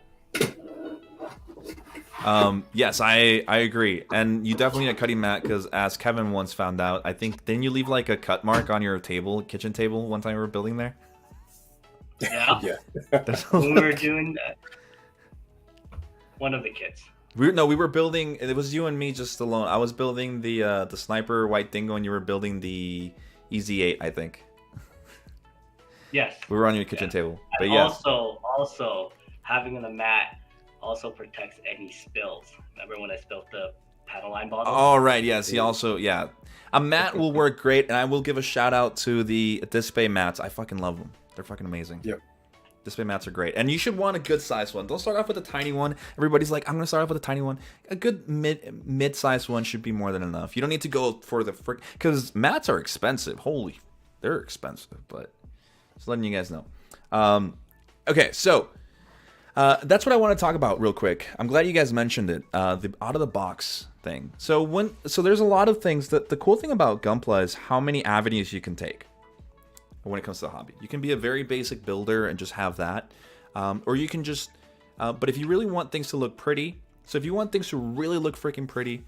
Yes, I agree, and you definitely need a cutting mat because, as Kevin once found out, I think didn't you leave like a cut mark on your kitchen table, one time we were building there? Yeah. Yeah. When we were doing that, one of the kits. We were building. It was you and me just alone. I was building the sniper white dingo, and you were building the EZ8, I think. Yes. We were on your kitchen table, but And yes. also having a mat also protects any spills. Remember when I spilled the panel line bottle? All right. Yes. He also a mat will work great, and I will give a shout out to the display mats. I fucking love them. They're fucking amazing. Yep. Display mats are great, and you should want a good size one. Don't start off with a tiny one. Everybody's like, I'm gonna start off with a tiny one. A good mid-sized one should be more than enough. You don't need to go for the because mats are expensive. Holy, they're expensive. But just letting you guys know. Okay, so that's what I want to talk about real quick. I'm glad you guys mentioned it. The out of the box thing. So there's a lot of things that the cool thing about Gunpla is how many avenues you can take when it comes to the hobby. You can be a very basic builder and just have that, or you can just but if you really want things to look pretty, so if you want things to really look freaking pretty,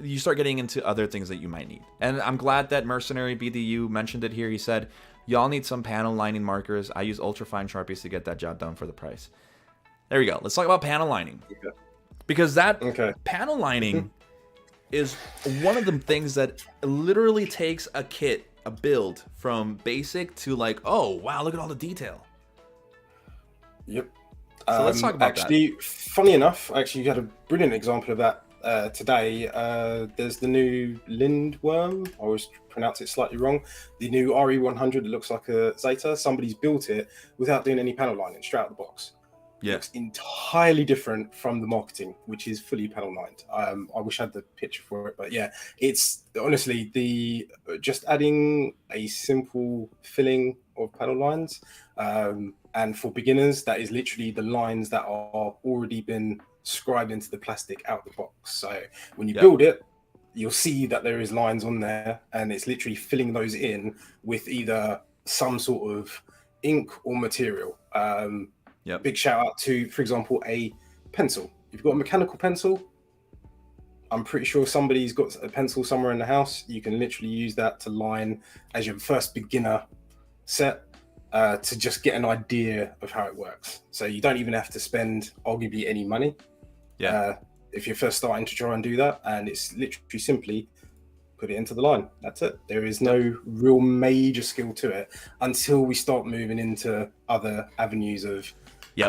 you start getting into other things that you might need. And I'm glad that Mercenary BDU mentioned it here. He said, y'all need some panel lining markers. I use ultrafine Sharpies to get that job done for the price. There we go. Let's talk about panel lining, because that panel lining is one of the things that literally takes a kit, a build from basic to like, oh wow, look at all the detail. Yep. So let's talk about that. Funny enough, you had a brilliant example of that today. There's the new Lindworm. I always pronounce it slightly wrong. The new RE100 that looks like a Zeta. Somebody's built it without doing any panel lining, straight out of the box. Yeah. Looks entirely different from the marketing, which is fully panel lined. I wish I had the picture for it, but yeah, it's honestly just adding a simple filling of panel lines. And for beginners, that is literally the lines that are already been scribed into the plastic out the box. So when you build it, you'll see that there is lines on there, and it's literally filling those in with either some sort of ink or material. Big shout out to, for example, a pencil. If you've got a mechanical pencil, I'm pretty sure somebody's got a pencil somewhere in the house. You can literally use that to line as your first beginner set to just get an idea of how it works. So you don't even have to spend arguably any money. If you're first starting to try and do that, and it's literally simply put it into the line. That's it. There is no real major skill to it until we start moving into other avenues of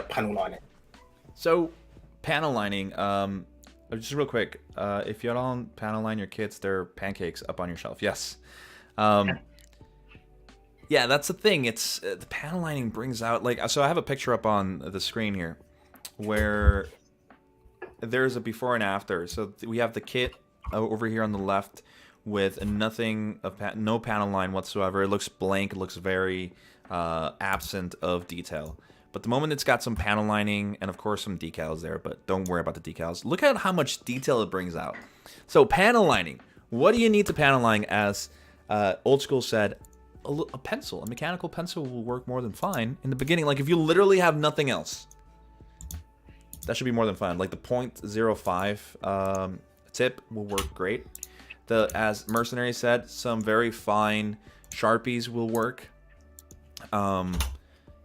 panel lining. So panel lining, just real quick, if you don't panel line your kits, they're pancakes up on your shelf. Yes. Yeah, that's the thing. It's the panel lining brings out, like, so I have a picture up on the screen here where there's a before and after. So we have the kit over here on the left with no panel line whatsoever. It looks blank. It looks very absent of detail. But the moment it's got some panel lining and, of course, some decals there, but don't worry about the decals. Look at how much detail it brings out. So panel lining. What do you need to panel line? As Old School said, a pencil. A mechanical pencil will work more than fine in the beginning. Like, if you literally have nothing else, that should be more than fine. Like the 0.05 tip will work great. As Mercenary said, some very fine Sharpies will work.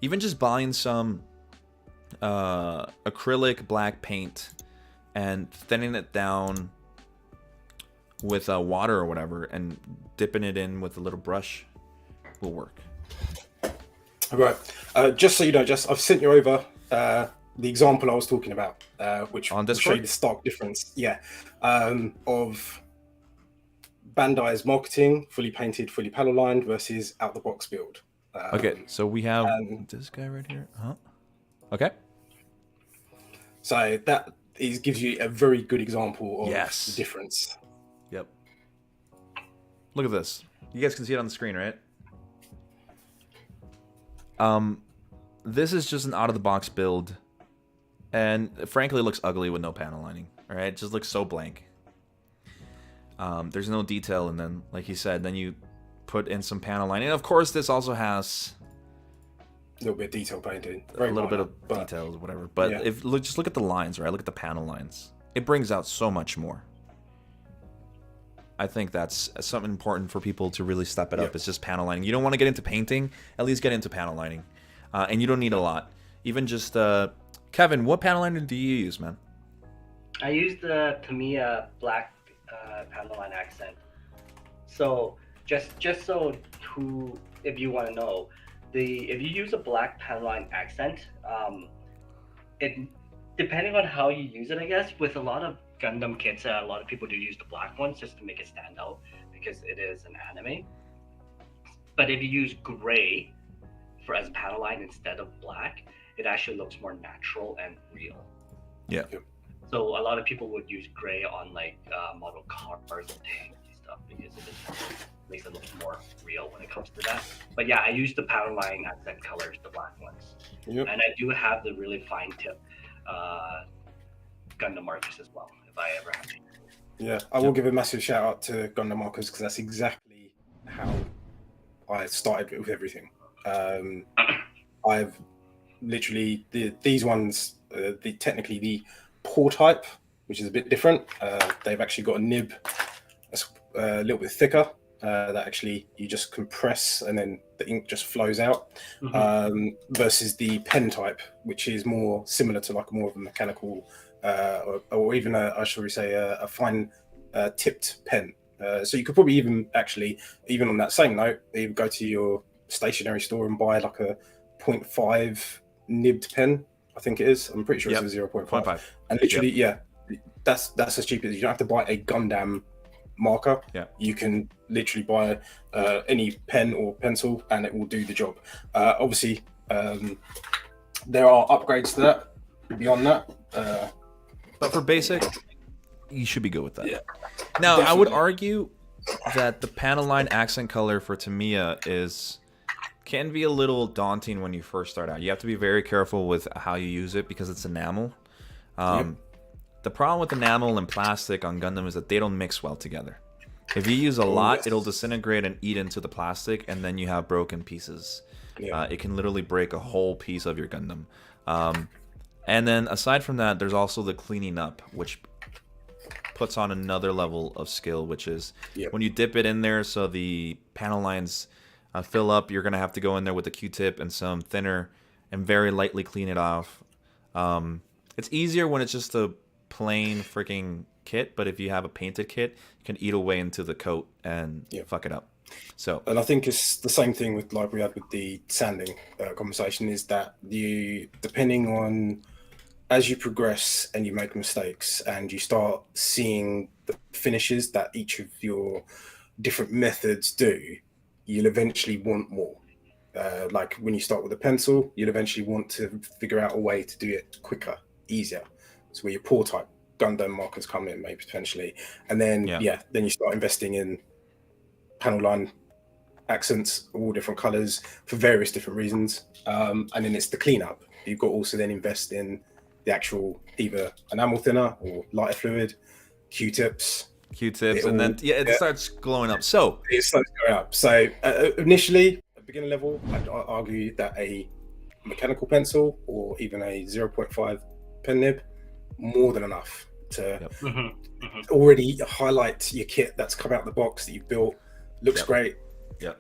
Even just buying some acrylic black paint and thinning it down with water or whatever and dipping it in with a little brush will work. All right. Just so you know, I've sent you over the example I was talking about, which will show you the stark difference. Of Bandai's marketing, fully painted, fully panel lined versus out the box build. Okay, so we have this guy right here. Okay. So that gives you a very good example of the difference. Yep. Look at this. You guys can see it on the screen, right? This is just an out of the box build And frankly, it looks ugly with no panel lining. All right, it just looks so blank. There's no detail, and then, like you said, then you put in some panel lining. And of course, this also has A little bit of detail painting. a little bit of details, whatever. But yeah. just look at the lines, right? Look at the panel lines. It brings out so much more. I think that's something important for people to really step it up. It's just panel lining. You don't want to get into painting, at least get into panel lining. And you don't need a lot. Even just, Kevin, what panel lining do you use, man? I use the Tamiya black panel line accent. So just so if you want to know, if you use a black panel line accent, it depending on how you use it, I guess. With a lot of Gundam kits, a lot of people do use the black ones just to make it stand out because it is an anime. But if you use gray as a panel line instead of black, it actually looks more natural and real. Yeah. So a lot of people would use gray on like model cars and tanks and stuff because it just makes it look more real when it comes to that. But yeah, I use the panel line accent colors, the black ones. Yep. And I do have the really fine tip Gundam Markers as well, if I ever have to. Yeah, I will give a massive shout out to Gundam Markers because that's exactly how I started with everything. I've literally these ones, technically the pour type, which is a bit different. They've actually got a nib that's a little bit thicker that actually you just compress and then the ink just flows out. Versus the pen type, which is more similar to like more of a mechanical or even I should say a fine tipped pen. So you could probably even on that same note, even go to your stationery store and buy like a 0.5 nibbed pen. I think it is. I'm pretty sure it's a 0.5. And literally, that's as cheap as you don't have to buy a Gundam marker. Yeah. You can literally buy any pen or pencil and it will do the job. Obviously, there are upgrades to that beyond that. But for basic, you should be good with that. Yeah. Now, definitely. I would argue that the panel line accent color for Tamiya can be a little daunting when you first start out. You have to be very careful with how you use it because it's enamel. The problem with enamel and plastic on Gundam is that they don't mix well together. If you use a lot, it'll disintegrate and eat into the plastic, and then you have broken pieces. It can literally break a whole piece of your Gundam. And then aside from that, there's also the cleaning up, which puts on another level of skill, which is when you dip it in there so the panel lines fill up, you're going to have to go in there with a Q-tip and some thinner and very lightly clean it off. It's easier when it's just a plain freaking kit, but if you have a painted kit, you can eat away into the coat and fuck it up. So, and I think it's the same thing with like we had with the sanding conversation, is that depending on as you progress and you make mistakes and you start seeing the finishes that each of your different methods do, you'll eventually want more. Like when you start with a pencil, you'll eventually want to figure out a way to do it quicker, easier. So where your pour type Gundam markers come in, maybe potentially, and then then you start investing in panel line accents, all different colors for various different reasons, and then it's the cleanup. You've got to also then invest in the actual either enamel thinner or lighter fluid, Q-tips, and then it starts glowing up. So it starts going up. So initially, at beginner level, I'd argue that a mechanical pencil or even a 0.5 pen nib, more than enough to already highlight your kit that's come out of the box that you've built. Looks great.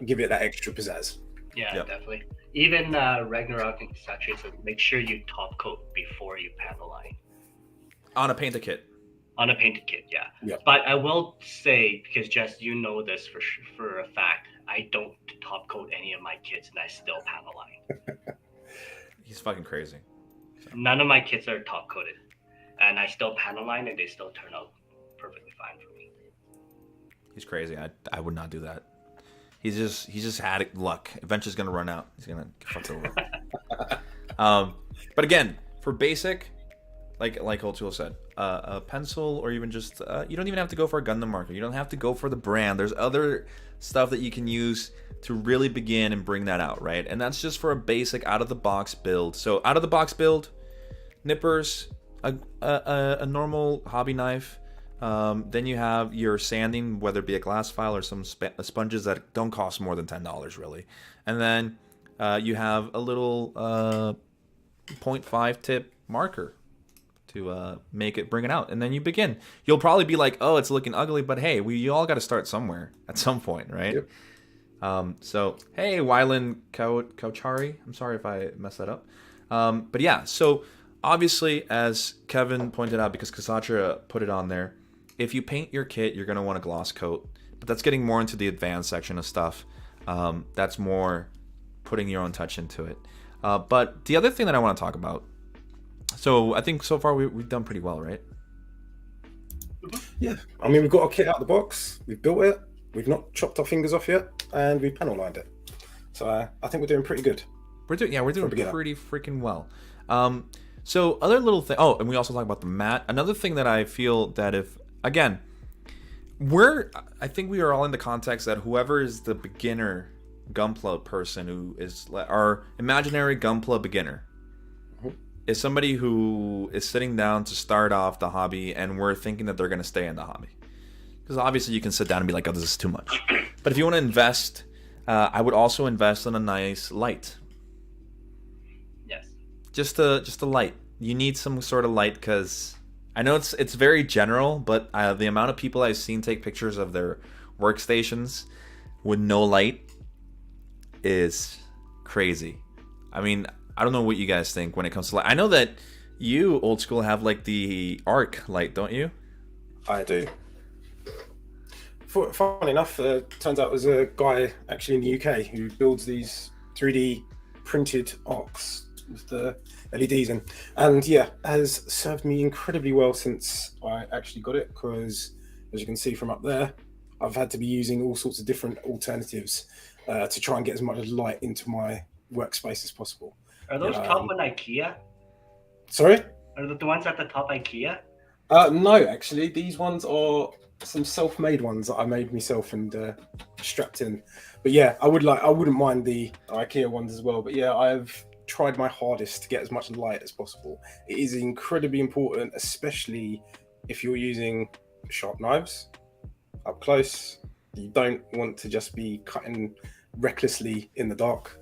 Give it that extra pizzazz. Definitely. Even Ragnarok and Satria, so make sure you top coat before you panel line. On a painted kit. On a painted kit, But I will say, because Jess, you know this for a fact, I don't top coat any of my kits and I still panel line. He's fucking crazy. None of my kits are top coated, and I still panel line and they still turn out perfectly fine for me. He's crazy. I would not do that. He's just had luck. Eventually, gonna run out. He's gonna get fucked over. But again, for basic, like Holtuel said, a pencil or even just you don't even have to go for a Gundam marker. You don't have to go for the brand. There's other stuff that you can use to really begin and bring that out, right? And that's just for a basic out of the box build. So out of the box build, nippers, a normal hobby knife. Then you have your sanding, whether it be a glass file or some sponges that don't cost more than $10 really. And then you have a little 0.5 tip marker to bring it out, and then you begin. You'll probably be like, "Oh, it's looking ugly," but hey, you all got to start somewhere at some point, right? Yep. So hey, Wylan Kauchari, I'm sorry if I messed that up. But yeah, so obviously, as Kevin pointed out, because Kasatra put it on there, if you paint your kit, you're gonna want a gloss coat, but that's getting more into the advanced section of stuff. That's more putting your own touch into it. But the other thing that I want to talk about, so I think so far we've done pretty well, right? Yeah, I mean, we've got our kit out of the box, we've built it, we've not chopped our fingers off yet, and we've panel lined it. So I think we're doing pretty good. We're doing pretty freaking well. So other little thing. Oh, and we also talk about the mat. Another thing that I feel that if, again, I think we are all in the context that whoever is the beginner Gunpla person, who is our imaginary Gunpla beginner, is somebody who is sitting down to start off the hobby, and we're thinking that they're going to stay in the hobby. Because obviously you can sit down and be like, "Oh, this is too much." But if you want to invest, I would also invest in a nice light. Yes. Just a light. You need some sort of light, because I know it's very general, but the amount of people I've seen take pictures of their workstations with no light is crazy. I mean, I don't know what you guys think when it comes to light. I know that you, old school, have like the arc light, don't you? I do. Funny enough, turns out there's a guy actually in the UK who builds these 3D printed arcs with the LEDs in, and yeah, has served me incredibly well since I actually got it, because as you can see from up there, I've had to be using all sorts of different alternatives to try and get as much light into my workspace as possible. Are those top on IKEA? Sorry? Are the ones at the top IKEA? No, actually, these ones are some self-made ones that I made myself and strapped in. But yeah, I wouldn't mind the IKEA ones as well. But yeah, I've tried my hardest to get as much light as possible. It is incredibly important, especially if you're using sharp knives up close. You don't want to just be cutting recklessly in the dark.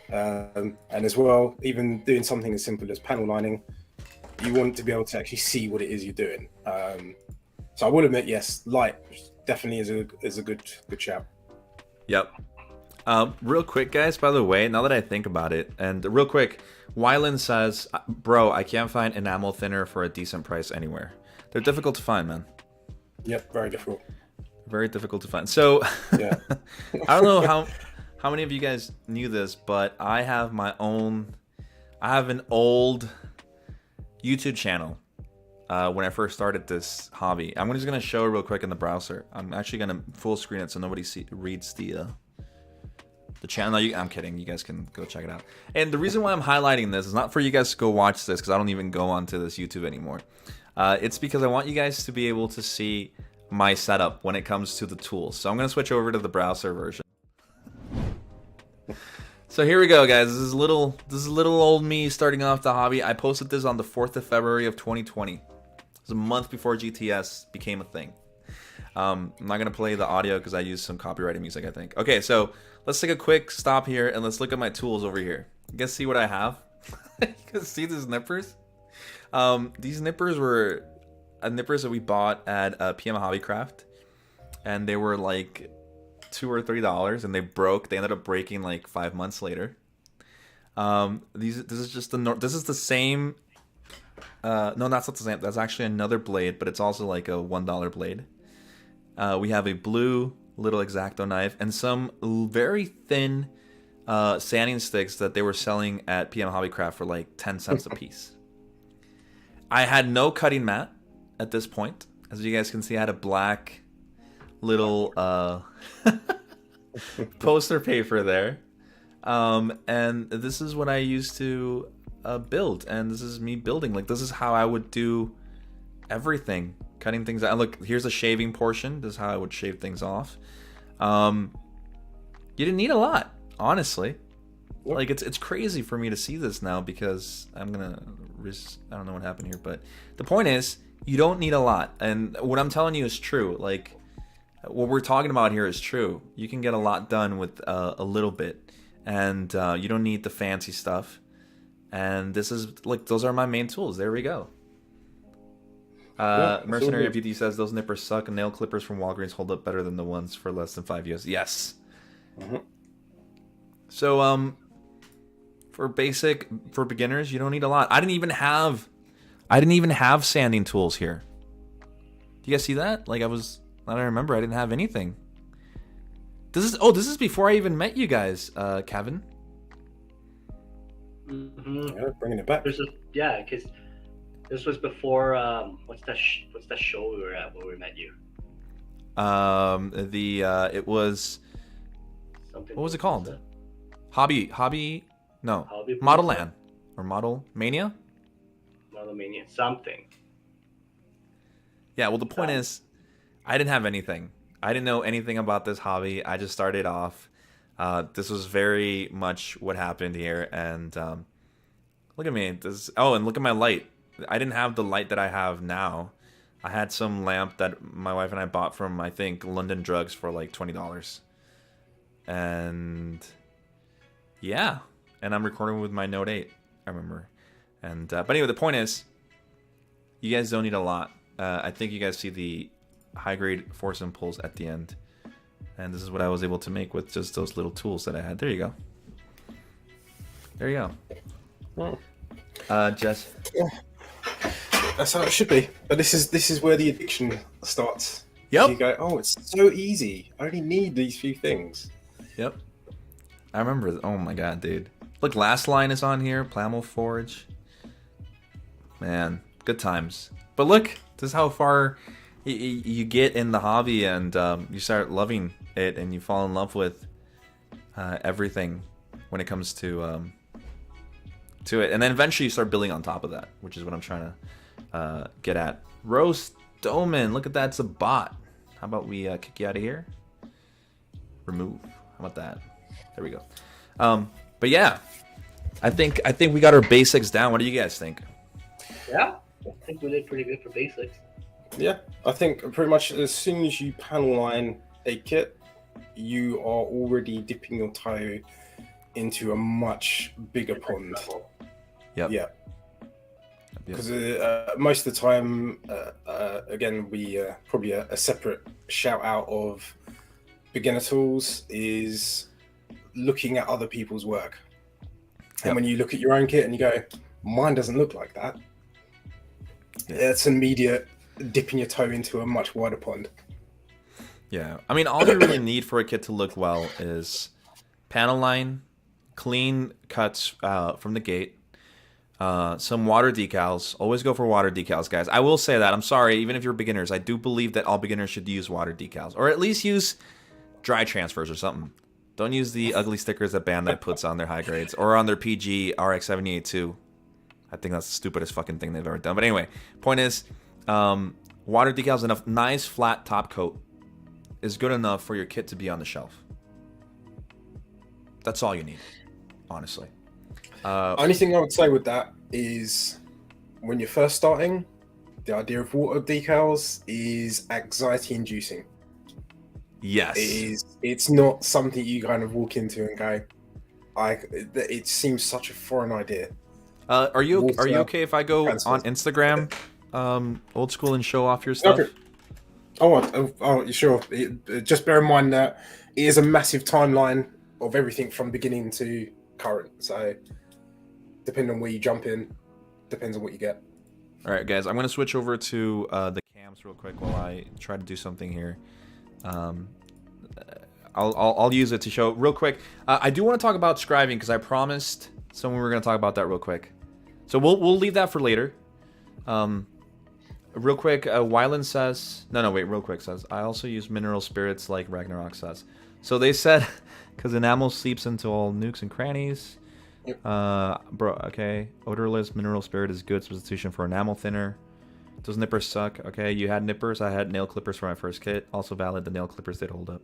And as well, even doing something as simple as panel lining, you want to be able to actually see what it is you're doing. So I will admit, yes, light definitely is a good shout. Yep. Real quick, guys, by the way, now that I think about it, and real quick, Wylan says, "Bro, I can't find enamel thinner for a decent price anywhere. They're difficult to find, man." Yep, very difficult. Very difficult to find. So, yeah. I don't know how many of you guys knew this, but I have an old YouTube channel when I first started this hobby. I'm just going to show it real quick in the browser. I'm actually going to full screen it so nobody reads the channel. I'm kidding. You guys can go check it out. And the reason why I'm highlighting this is not for you guys to go watch this, because I don't even go onto this YouTube anymore. It's because I want you guys to be able to see my setup when it comes to the tools. So I'm going to switch over to the browser version. So here we go, guys. This is little old me starting off the hobby. I posted this on the 4th of February of 2020. It was a month before GTS became a thing. I'm not going to play the audio because I used some copyrighted music, I think. Okay, so let's take a quick stop here and let's look at my tools over here. You guys see what I have? You guys see these nippers? These nippers were nippers that we bought at PM Hobbycraft, and they were like $2 or $3, and they broke. They ended up breaking like 5 months later. This is the same. No, that's not the same. That's actually another blade, but it's also like a $1 blade. We have a blue little Exacto knife and some very thin sanding sticks that they were selling at PM Hobbycraft for like 10 cents a piece. I had no cutting mat at this point. As you guys can see, I had a black little poster paper there. And this is what I used to build. And this is me building. Like, this is how I would do everything. Cutting things out. Look, here's a shaving portion. This is how I would shave things off. You didn't need a lot, honestly. Like, it's crazy for me to see this now because I'm gonna I don't know what happened here, but the point is, you don't need a lot. And what I'm telling you is true. Like, what we're talking about here is true. You can get a lot done with a little bit, and you don't need the fancy stuff. And this is like, those are my main tools. There we go. Mercenary FUD says those nippers suck, and nail clippers from Walgreens hold up better than the ones for less than $5. Yes. Mm-hmm. So for beginners, you don't need a lot. I didn't even have sanding tools here. Do you guys see that? Like, I don't remember. I didn't have anything. This is before I even met you guys, Kevin. Mm-hmm. Yeah, bringing it back. Because this was before what's that show we were at when we met you? It was Something. what was it called? Hobby Hobby Model Land or Model Mania? Model Mania, something. Yeah, well the point is, I didn't have anything. I didn't know anything about this hobby. I just started off. This was very much what happened here, and look at me. And look at my light. I didn't have the light that I have now. I had some lamp that my wife and I bought from, I think, London Drugs for like $20. And yeah, and I'm recording with my Note 8, I remember. And but anyway, the point is, you guys don't need a lot. I think you guys see the high-grade force impulse at the end. And this is what I was able to make with just those little tools that I had. There you go. There you go. Jess. Yeah. That's how it should be. But this is where the addiction starts. Yep. You go, oh, it's so easy. I only need these few things. Yep. I remember. Oh my god, dude. Look, Last Line is on here. Plamo Forge. Man, good times. But look, this is how far you get in the hobby, and you start loving it, and you fall in love with everything when it comes to it, and then eventually you start building on top of that, which is what I'm trying to get at. Rose Doman, look at that, it's a bot. How about we kick you out of here? Remove. How about that? There we go. But yeah, I think we got our basics down. What do you guys think? Yeah, I think we did pretty good for basics. Yeah, I think pretty much as soon as you panel line a kit, you are already dipping your toe into a much bigger pond. Yep. Yeah. Because most of the time, again, we probably a separate shout out of beginner tools is looking at other people's work. And when you look at your own kit and you go, mine doesn't look like that, it's immediate dipping your toe into a much wider pond. Yeah, I mean, all you really need for a kit to look well is panel line, clean cuts from the gate, some water decals. Always go for water decals, guys. I will say that. I'm sorry, even if you're beginners, I do believe that all beginners should use water decals, or at least use dry transfers or something. Don't use the ugly stickers that Bandai puts on their high grades or on their PG RX-78-2. I think that's the stupidest fucking thing they've ever done. But anyway, point is, water decals enough. Nice flat top coat is good enough for your kit to be on the shelf. That's all you need, honestly. Only thing I would say with that is when you're first starting, the idea of water decals is anxiety inducing. Yes. It's not something you kind of walk into and go, it seems such a foreign idea. Are you okay if I go on Instagram, old school, and show off your stuff? Okay. Oh, sure. Just bear in mind that it is a massive timeline of everything from beginning to current. So, depending on where you jump in, depends on what you get. All right, guys, I'm going to switch over to the cams real quick while I try to do something here. I'll use it to show real quick. I do want to talk about scribing because I promised someone we were going to talk about that real quick. So we'll leave that for later. Real quick, Wyland says... No, wait, real quick says, I also use mineral spirits like Ragnarok says. So they said, because enamel seeps into all nooks and crannies. Yep. Okay. Odorless mineral spirit is good substitution for enamel thinner. Does nippers suck? Okay, you had nippers. I had nail clippers for my first kit. Also valid, the nail clippers did hold up.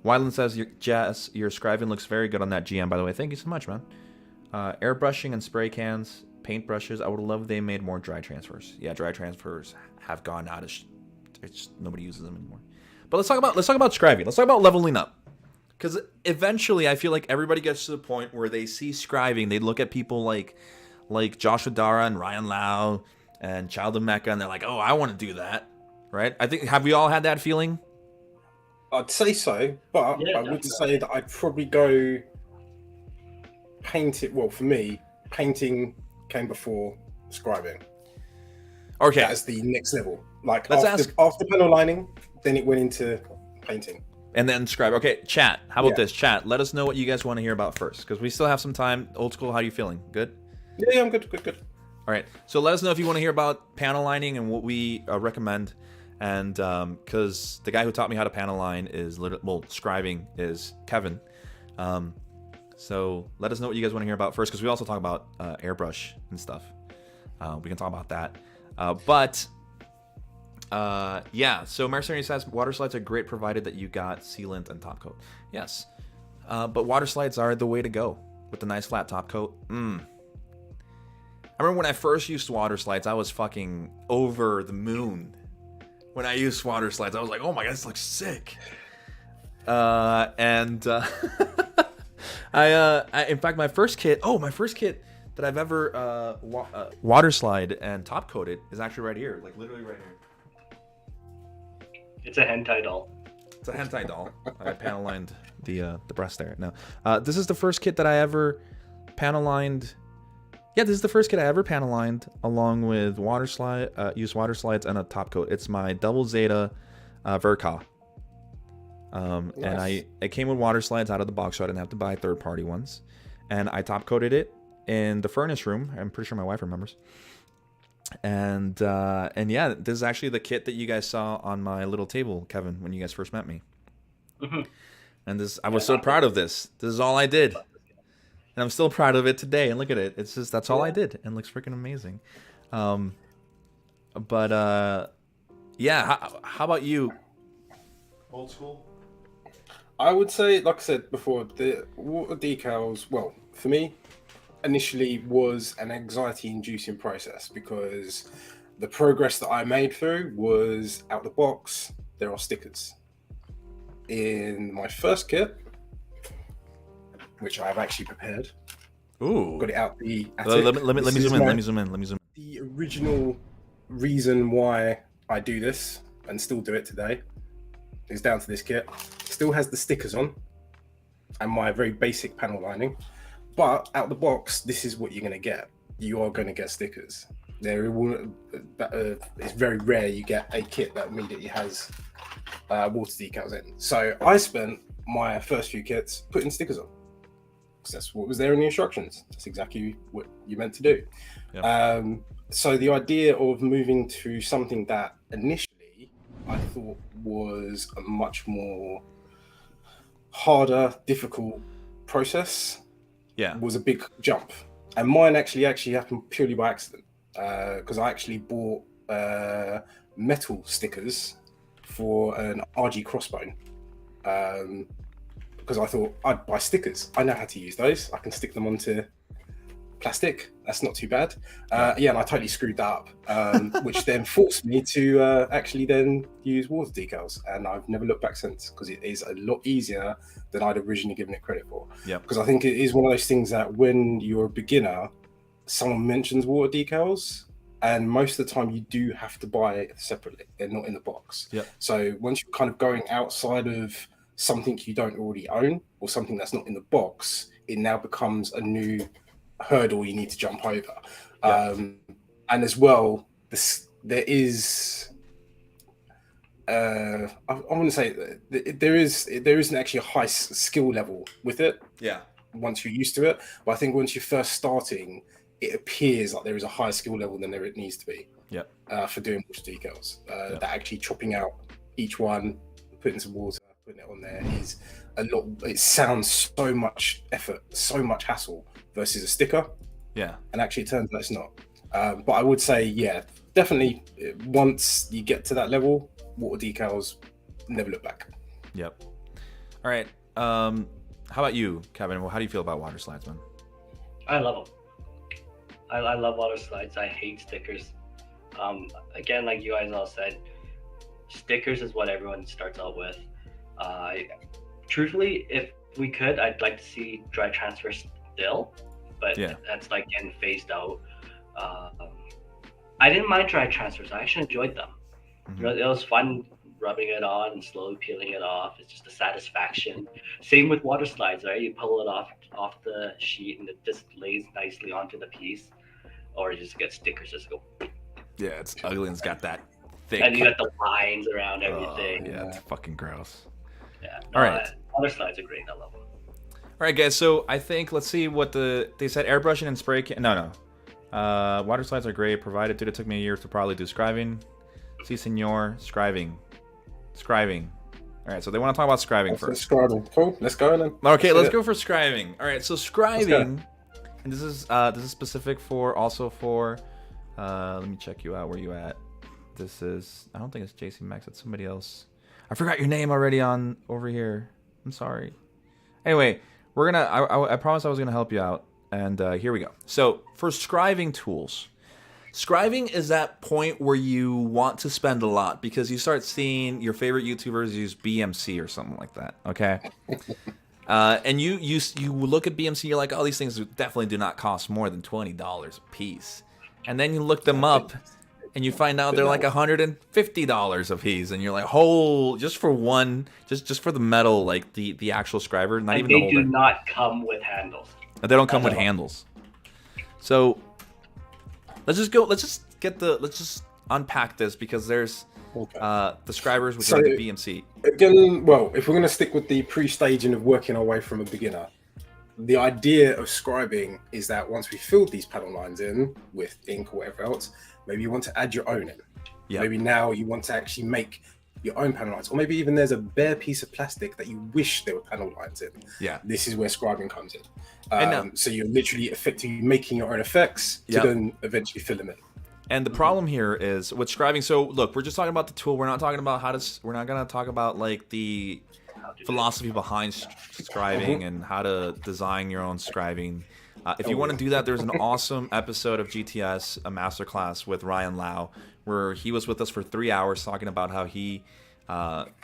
Wyland says, your scribing looks very good on that GM, by the way. Thank you so much, man. Airbrushing and spray cans paintbrushes. I would love if they made more dry transfers. Yeah, dry transfers have gone out of. It's nobody uses them anymore. But let's talk about scribing. Let's talk about leveling up. Because eventually, I feel like everybody gets to the point where they see scribing. They look at people like Joshua Dara and Ryan Lau and Child of Mecca, and they're like, "Oh, I want to do that." Right? I think, have we all had that feeling? I'd say so, but Yeah, I would definitely. say that I'd probably go paint it. Well, for me, painting came before scribing. Okay. That's the next level. Like Let's after panel lining, then it went into painting. And then scribe. Okay, chat. How about Yeah. this? Chat, let us know what you guys want to hear about first, because we still have some time. Old school, how are you feeling? Good? Yeah, I'm good. All right. So let us know if you want to hear about panel lining and what we recommend. And because the guy who taught me how to panel line is, scribing is Kevin. So let us know what you guys want to hear about first, because we also talk about airbrush and stuff. We can talk about that. Yeah, so Mercenary says water slides are great provided that you got sealant and top coat. Yes, but water slides are the way to go with the nice flat top coat. I remember when I first used water slides, I was fucking over the moon. When I used water slides, I was like, oh my god, this looks sick. I in fact, my first kit that I've ever water slide and top coated is actually right here, like literally right here. It's a hentai doll. It's a hentai doll. I panel lined the breast there. No, this is the first kit that I ever panel lined. Yeah, this is the first kit I ever panel lined along with water slide, used water slides and a top coat. It's my double Zeta Verka. Nice. And it came with water slides out of the box, so I didn't have to buy third-party ones. And I top coated it in the furnace room. I'm pretty sure my wife remembers. And yeah, this is actually the kit that you guys saw on my little table, Kevin, when you guys first met me. Mhm. And I was so proud of this. This is all I did. And I'm still proud of it today. And look at it. It's just, that's all I did. And it looks freaking amazing. Yeah, how about you? Old school? I would say, like I said before, the water decals, well, for me, initially was an anxiety-inducing process because the progress that I made through was out the box, there are stickers. In my first kit, which I have actually prepared, Ooh. got it out the attic. Let me This is zoom in. my- Let me zoom in. The original reason why I do this and still do it today is down to this kit. Still has the stickers on and my very basic panel lining, but out the box, this is what you're going to get. You are going to get stickers. It's very rare you get a kit that immediately has water decals in. So I spent my first few kits putting stickers on because that's what was there in the instructions. That's exactly what you meant to do. Yep. So the idea of moving to something that initially I thought was a much more harder, difficult process Yeah. was a big jump. And mine actually happened purely by accident because I actually bought metal stickers for an RG crossbone because I thought I'd buy stickers. I know how to use those. I can stick them onto plastic. That's not too bad. Yeah, and I totally screwed that up, which then forced me to actually then use water decals. And I've never looked back since because it is a lot easier than I'd originally given it credit for. Yeah. Because I think it is one of those things that when you're a beginner, someone mentions water decals, and most of the time you do have to buy it separately. They're not in the box. Yep. So once you're kind of going outside of something you don't already own or something that's not in the box, it now becomes a new hurdle you need to jump over. Yeah. And as well, there is I want to say that there isn't actually a high skill level with it Yeah. once you're used to it, but I think once you're first starting, it appears like there is a higher skill level than there it needs to be. Yep. For doing water decals. Yep. That actually chopping out each one, putting some water, putting it on there is a lot. It sounds so much effort, so much hassle versus a sticker. Yeah. And actually it turns out it's not. But I would say, yeah, definitely once you get to that level, water decals, never look back. Yep. All right. How about you, Kevin? Well, how do you feel about water slides, man? I love them. I love water slides. I hate stickers. Again, like you guys all said, stickers is what everyone starts out with. Truthfully, if we could, I'd like to see dry transfer still, but that's like getting phased out. I didn't mind dry transfers. I actually enjoyed them. Mm-hmm. It was fun rubbing it on and slowly peeling it off. It's just a satisfaction. Same with water slides, right? You pull it off the sheet and it just lays nicely onto the piece, or you just get stickers just go. Yeah, it's ugly and it's got that thick. And you got the lines around everything. Yeah, it's fucking gross. Yeah. All right. Water slides are great. I love them. All right, guys. So I think let's see what they said. Airbrushing and spray can. No. Water slides are great. Provided, dude, it took me a year to probably do scribing. Si, senor. Scribing. All right, so they want to talk about scribing first. Scribing. Cool. Let's go then. Okay, let's go for scribing. All right, so scribing, and this is specific for let me check you out. Where you at? This is, I don't think it's JC Max. It's somebody else. I forgot your name already on over here. I'm sorry. Anyway, we're gonna. I promised I was gonna help you out, and here we go. So for scribing tools. Scribing is that point where you want to spend a lot because you start seeing your favorite YouTubers use BMC or something like that, okay? And you look at BMC, you're like, oh, these things definitely do not cost more than $20 a piece. And then you look them up, and you find out they're like $150 a piece, and you're like, just for one, just for the metal, like the actual scriber, not even the holder. They do not come with handles. They don't come with handles. So let's just unpack this because there's the scribers, which are the BMC. Again, well, if we're going to stick with the pre-staging of working our way from a beginner, the idea of scribing is that once we filled these panel lines in with ink or whatever else, maybe you want to add your own in. Yeah. Maybe now you want to actually make your own panel lines, or maybe even there's a bare piece of plastic that you wish there were panel lines in. Yeah. This is where scribing comes in. So you're literally effectively making your own effects to then eventually fill them in. And the problem here is with scribing. So look, we're just talking about the tool. We're not talking about we're not going to talk about like the philosophy behind scribing and how to design your own scribing. If you want to do that, there's an awesome episode of GTS, a masterclass with Ryan Lau, where he was with us for 3 hours talking about how he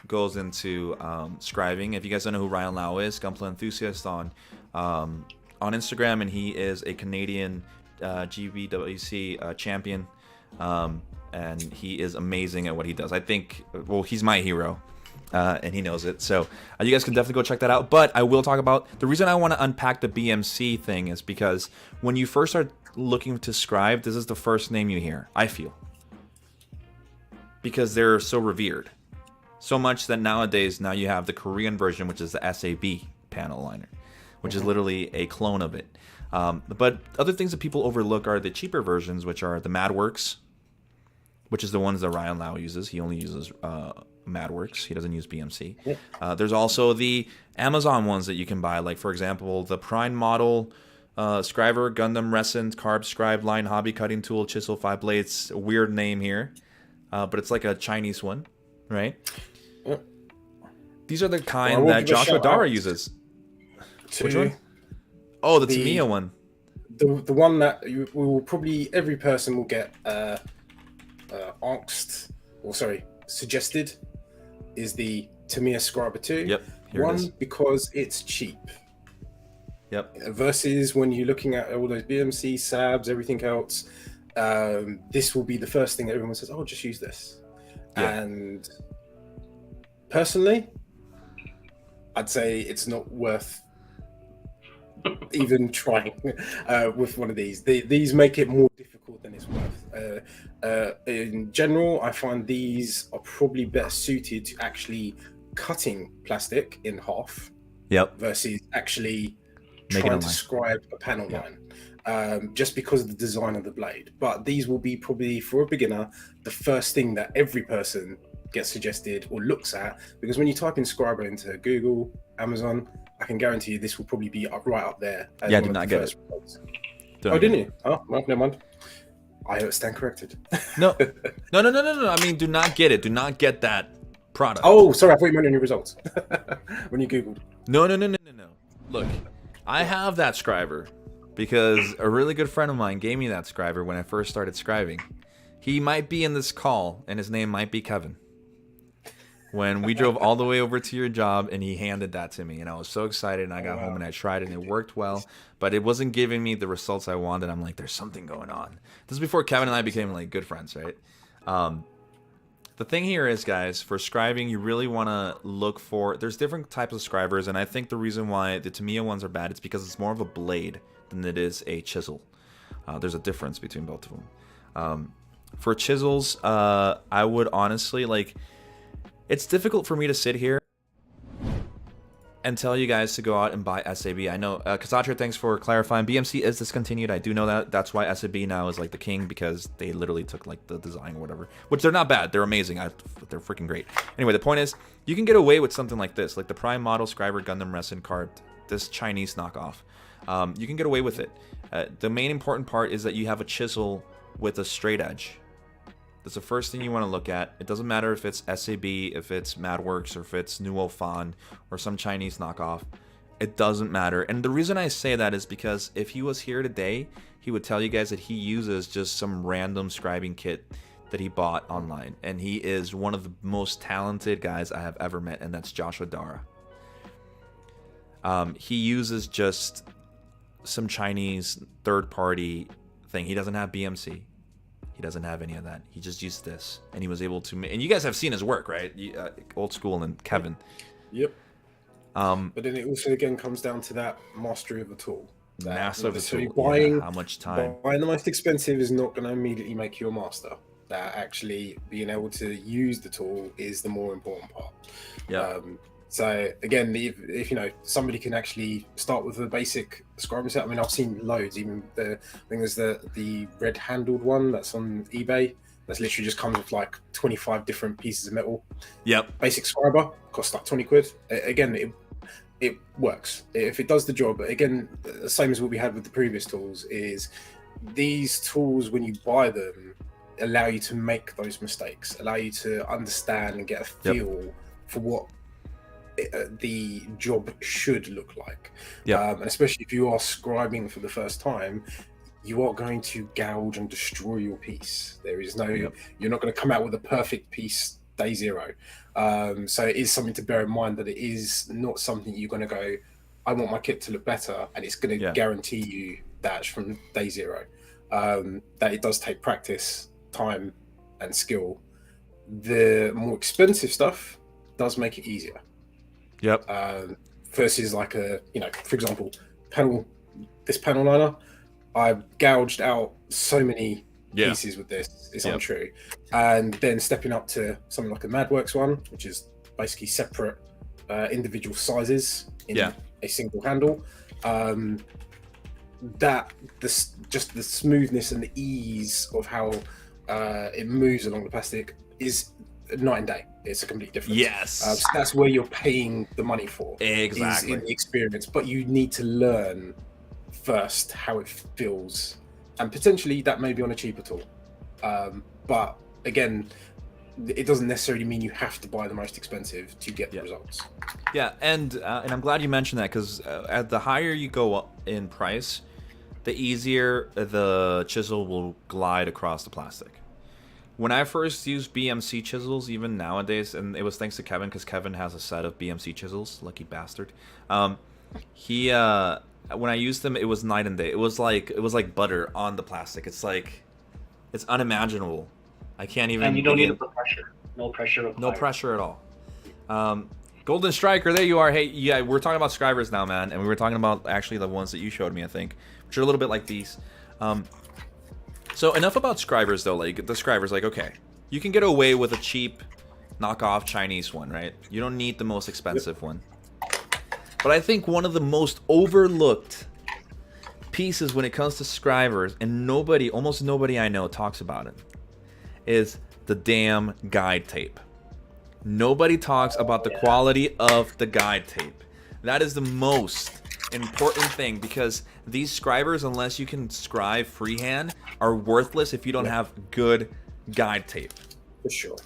goes into scribing. If you guys don't know who Ryan Lau is, Gunpla enthusiast on Instagram, and he is a Canadian GBWC champion, and he is amazing at what he does. I think, well, he's my hero. And he knows it. So you guys can definitely go check that out. But I will talk about the reason I want to unpack the BMC thing is because when you first start looking to scribe, this is the first name you hear, I feel. Because they're so revered. So much that nowadays, now you have the Korean version, which is the SAB panel liner, which is literally a clone of it. But other things that people overlook are the cheaper versions, which are the MadWorks, which is the ones that Ryan Lau uses. He only uses MadWorks. He doesn't use BMC. There's also the Amazon ones that you can buy, like for example the Prime Model Scriber, Gundam Resin, Carb Scribe, Line Hobby Cutting Tool, Chisel 5 Blades. A weird name here, but it's like a Chinese one, right? These are the kind that Joshua Dara uses. Which one? Oh, the Tamiya one. The one that we will probably, every person will get suggested is the Tamiya Scrubber 2. Yep. One, because it's cheap. Yep. Versus when you're looking at all those BMC, SABs, everything else, this will be the first thing that everyone says, oh, just use this. Yeah. And personally, I'd say it's not worth even trying with one of these. These make it more difficult than it's worth. In general, I find these are probably better suited to actually cutting plastic in half. Yep. Versus actually trying to scribe a panel line, just because of the design of the blade. But these will be probably, for a beginner, the first thing that every person gets suggested or looks at, because when you type in Scriber into Google, Amazon, I can guarantee you this will probably be right up there. Yeah, I did not get it. Oh, didn't you? Oh, well, never mind. I stand corrected. No. I mean, do not get it. Do not get that product. Oh, sorry. I thought you meant in your results when you Googled. No. Look, I have that Scriber, because a really good friend of mine gave me that scriber when I first started scribing. He might be in this call, and his name might be Kevin. When we drove all the way over to your job, and he handed that to me, and I was so excited, and I got home and I tried it, and it worked well, but it wasn't giving me the results I wanted. I'm like, there's something going on. This is before Kevin and I became like good friends, right? The thing here is, guys, for scribing, you really want to look for... There's different types of scribers, and I think the reason why the Tamiya ones are bad is because it's more of a blade than it is a chisel. There's a difference between both of them. For chisels, I would honestly, like... It's difficult for me to sit here and tell you guys to go out and buy SAB. I know, Kasatra, thanks for clarifying. BMC is discontinued. I do know that. That's why SAB now is like the king, because they literally took like the design or whatever. Which they're not bad. They're amazing. They're freaking great. Anyway, the point is, you can get away with something like this, like the Prime Model Scriber Gundam Resin card, this Chinese knockoff. You can get away with it. The main important part is that you have a chisel with a straight edge. That's the first thing you want to look at. It doesn't matter if it's SAB, if it's MadWorks, or if it's Nuo Fan, or some Chinese knockoff. It doesn't matter. And the reason I say that is because if he was here today, he would tell you guys that he uses just some random scribing kit that he bought online. And he is one of the most talented guys I have ever met, and that's Joshua Dara. He uses just some Chinese third-party thing. He doesn't have BMC. He doesn't have any of that. He just used this, and he was able to. And you guys have seen his work, right? Old School and Kevin. Yep. But then it also again comes down to that mastery of the tool. Master of the tool. Buying, how much time? Buying the most expensive is not going to immediately make you a master. That actually being able to use the tool is the more important part. Yeah. So again, if you know somebody can actually start with a basic scribing set. I mean, I've seen loads. Even I think there's the red handled one that's on eBay. That's literally just comes with like 25 different pieces of metal. Yep. Basic scriber costs like 20 quid. Again, it works if it does the job. But again, the same as what we had with the previous tools is these tools when you buy them allow you to make those mistakes, allow you to understand and get a feel for what the job should look like. And especially if you are scribing for the first time, you are going to gouge and destroy your piece. There is no you're not going to come out with a perfect piece day zero. So it is something to bear in mind, that it is not something you're going to go, I want my kit to look better, and it's going to guarantee you that from day zero. That it does take practice, time and skill. The more expensive stuff does make it easier. Versus like a, you know, for example, this panel liner, I've gouged out so many pieces with this, it's untrue. And then stepping up to something like a MadWorks one, which is basically separate individual sizes in a single handle, just the smoothness and the ease of how it moves along the plastic is night and day. It's a complete difference. So that's where you're paying the money for. Exactly. Is in the experience, but you need to learn first how it feels, and potentially that may be on a cheaper tool. But again, it doesn't necessarily mean you have to buy the most expensive to get the results. And I'm glad you mentioned that, because at the higher you go up in price, the easier the chisel will glide across the plastic. When I first used BMC chisels, even nowadays, and it was thanks to Kevin, because Kevin has a set of BMC chisels, lucky bastard. When I used them, it was night and day. It was like butter on the plastic. It's unimaginable. I can't even. And you don't need to put pressure. No pressure required. No pressure at all. Golden Striker, there you are. Hey, yeah, we're talking about scribers now, man, and we were talking about actually the ones that you showed me, I think, which are a little bit like these. So enough about scribers, though. Like the scribers, like, okay, you can get away with a cheap knockoff Chinese one, right? You don't need the most expensive one. But I think one of the most overlooked pieces when it comes to scribers, and almost nobody I know talks about it, is the damn guide tape. Nobody talks about the quality of the guide tape. That is the most important thing, because these scribers, unless you can scribe freehand, are worthless if you don't have good guide tape. For sure.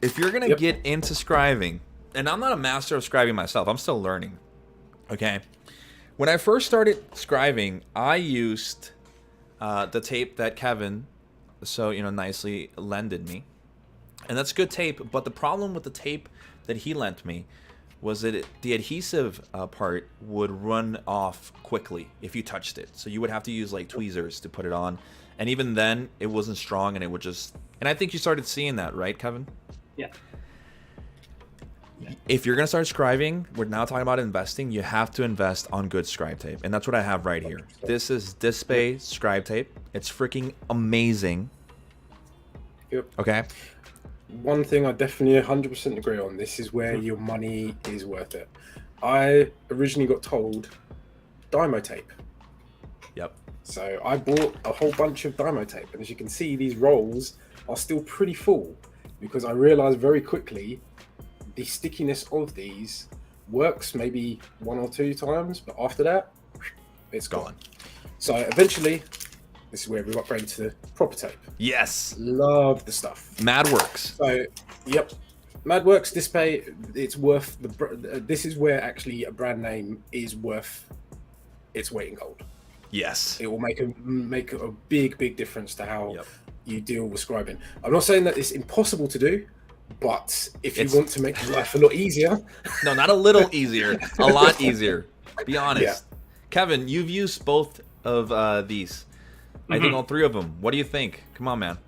If you're gonna get into scribing, and I'm not a master of scribing myself, I'm still learning, okay? When I first started scribing, I used the tape that Kevin nicely lended me. And that's good tape, but the problem with the tape that he lent me was that the adhesive part would run off quickly if you touched it. So you would have to use like tweezers to put it on. And even then, it wasn't strong and it would just... And I think you started seeing that, right, Kevin? Yeah. If you're going to start scribing, we're now talking about investing, you have to invest on good scribe tape. And that's what I have right here. This is Display scribe tape. It's freaking amazing. Yep. Okay? One thing I definitely 100% agree on, this is where your money is worth it. I originally got told Dymo tape. Yep. So I bought a whole bunch of Dymo tape. And as you can see, these rolls are still pretty full because I realized very quickly the stickiness of these works maybe 1 or 2 times, but after that, it's gone. So eventually, this is where we upgraded to proper tape. Yes. Love the stuff. MadWorks. So, yep. MadWorks display, it's worth this is where actually a brand name is worth its weight in gold. Yes. It will make a big difference to how you deal with scribing. I'm not saying that it's impossible to do, but if you want to make your life a lot easier. No, not a little easier, a lot easier. Be honest. Yeah. Kevin, you've used both of these. I think all 3 of them. What do you think? Come on, man.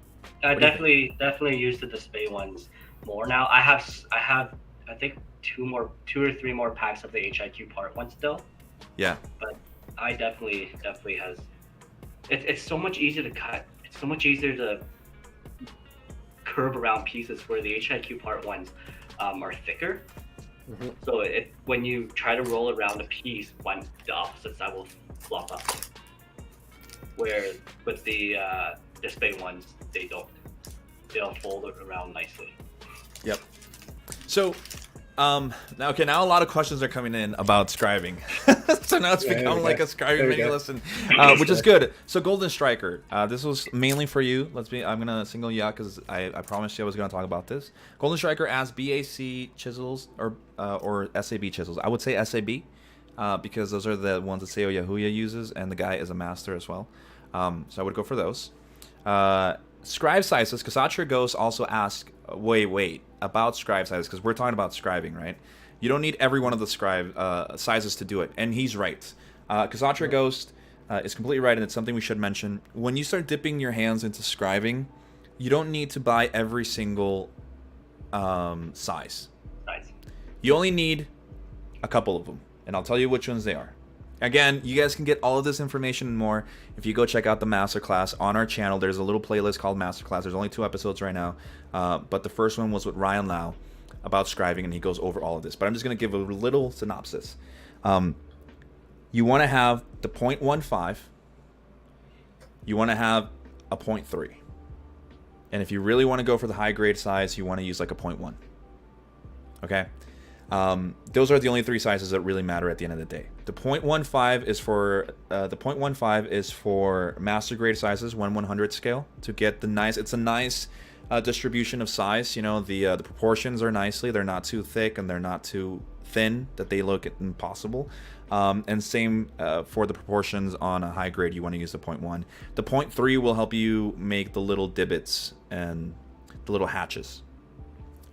I definitely use the display ones more now. I have I think 2 or 3 more packs of the HIQ part ones still. Yeah. But I definitely has. It's so much easier to cut. It's so much easier to curve around pieces where the HIQ part ones are thicker. Mm-hmm. So when you try to roll around a piece, the opposite side will flop up. Where with the display ones, they'll fold it around nicely. Yep. So now a lot of questions are coming in about scribing. So now it's become like a scribing mini lesson, which is good. So Golden Striker, this was mainly for you. I'm gonna single you out because I promised you I was gonna talk about this. Golden Striker as BAC chisels or SAB chisels. I would say SAB because those are the ones that Seo Yahuya uses, and the guy is a master as well. So I would go for those. Scribe sizes. Kasatra Ghost also asked, wait, about scribe sizes, because we're talking about scribing, right? You don't need every one of the scribe sizes to do it, and he's right. Kasatra Ghost is completely right, and it's something we should mention. When you start dipping your hands into scribing, you don't need to buy every single size. Nice. You only need a couple of them, and I'll tell you which ones they are. Again, you guys can get all of this information and more if you go check out the masterclass on our channel. There's a little playlist called Masterclass. There's only 2 episodes right now, but the first one was with Ryan Lau about scribing, and he goes over all of this. But I'm just going to give a little synopsis. You want to have the 0.15. You want to have a 0.3. And if you really want to go for the high grade size, you want to use like a 0.1. Okay? Those are the only 3 sizes that really matter at the end of the day. The 0.15 is for master grade sizes, 1/100 scale, to get the nice. It's a nice distribution of size. You know, the proportions are nicely. They're not too thick and they're not too thin that they look impossible. And same for the proportions on a high grade. You want to use the 0.1. The 0.3 will help you make the little divots and the little hatches.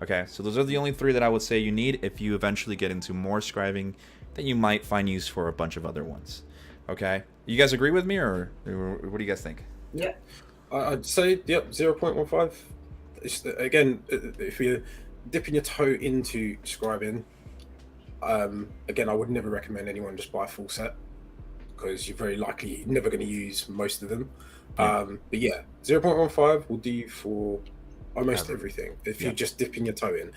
Okay, so those are the only 3 that I would say you need. If you eventually get into more scribing, then you might find use for a bunch of other ones. Okay, you guys agree with me, or what do you guys think? Yeah, I'd say 0.15. Again, if you're dipping your toe into scribing, again, I would never recommend anyone just buy a full set because you're very likely never going to use most of them. But yeah, 0.15 will do you for almost everything if you're just dipping your toe in.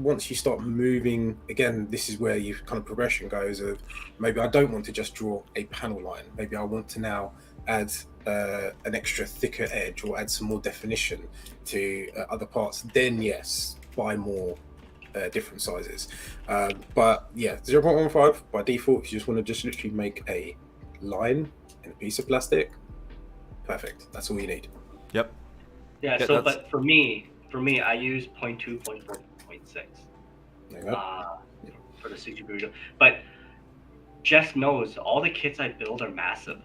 Once you start moving, again, this is where your kind of progression goes of maybe I don't want to just draw a panel line. Maybe I want to now add an extra thicker edge or add some more definition to other parts. Then yes, buy more different sizes. But yeah, 0.15 by default, if you just want to just literally make a line in a piece of plastic, perfect. That's all you need. Yep. Yeah, so but for me, I use 0.2, 0.4, 0.6 for the 60 burrito. But Jess knows all the kits I build are massive.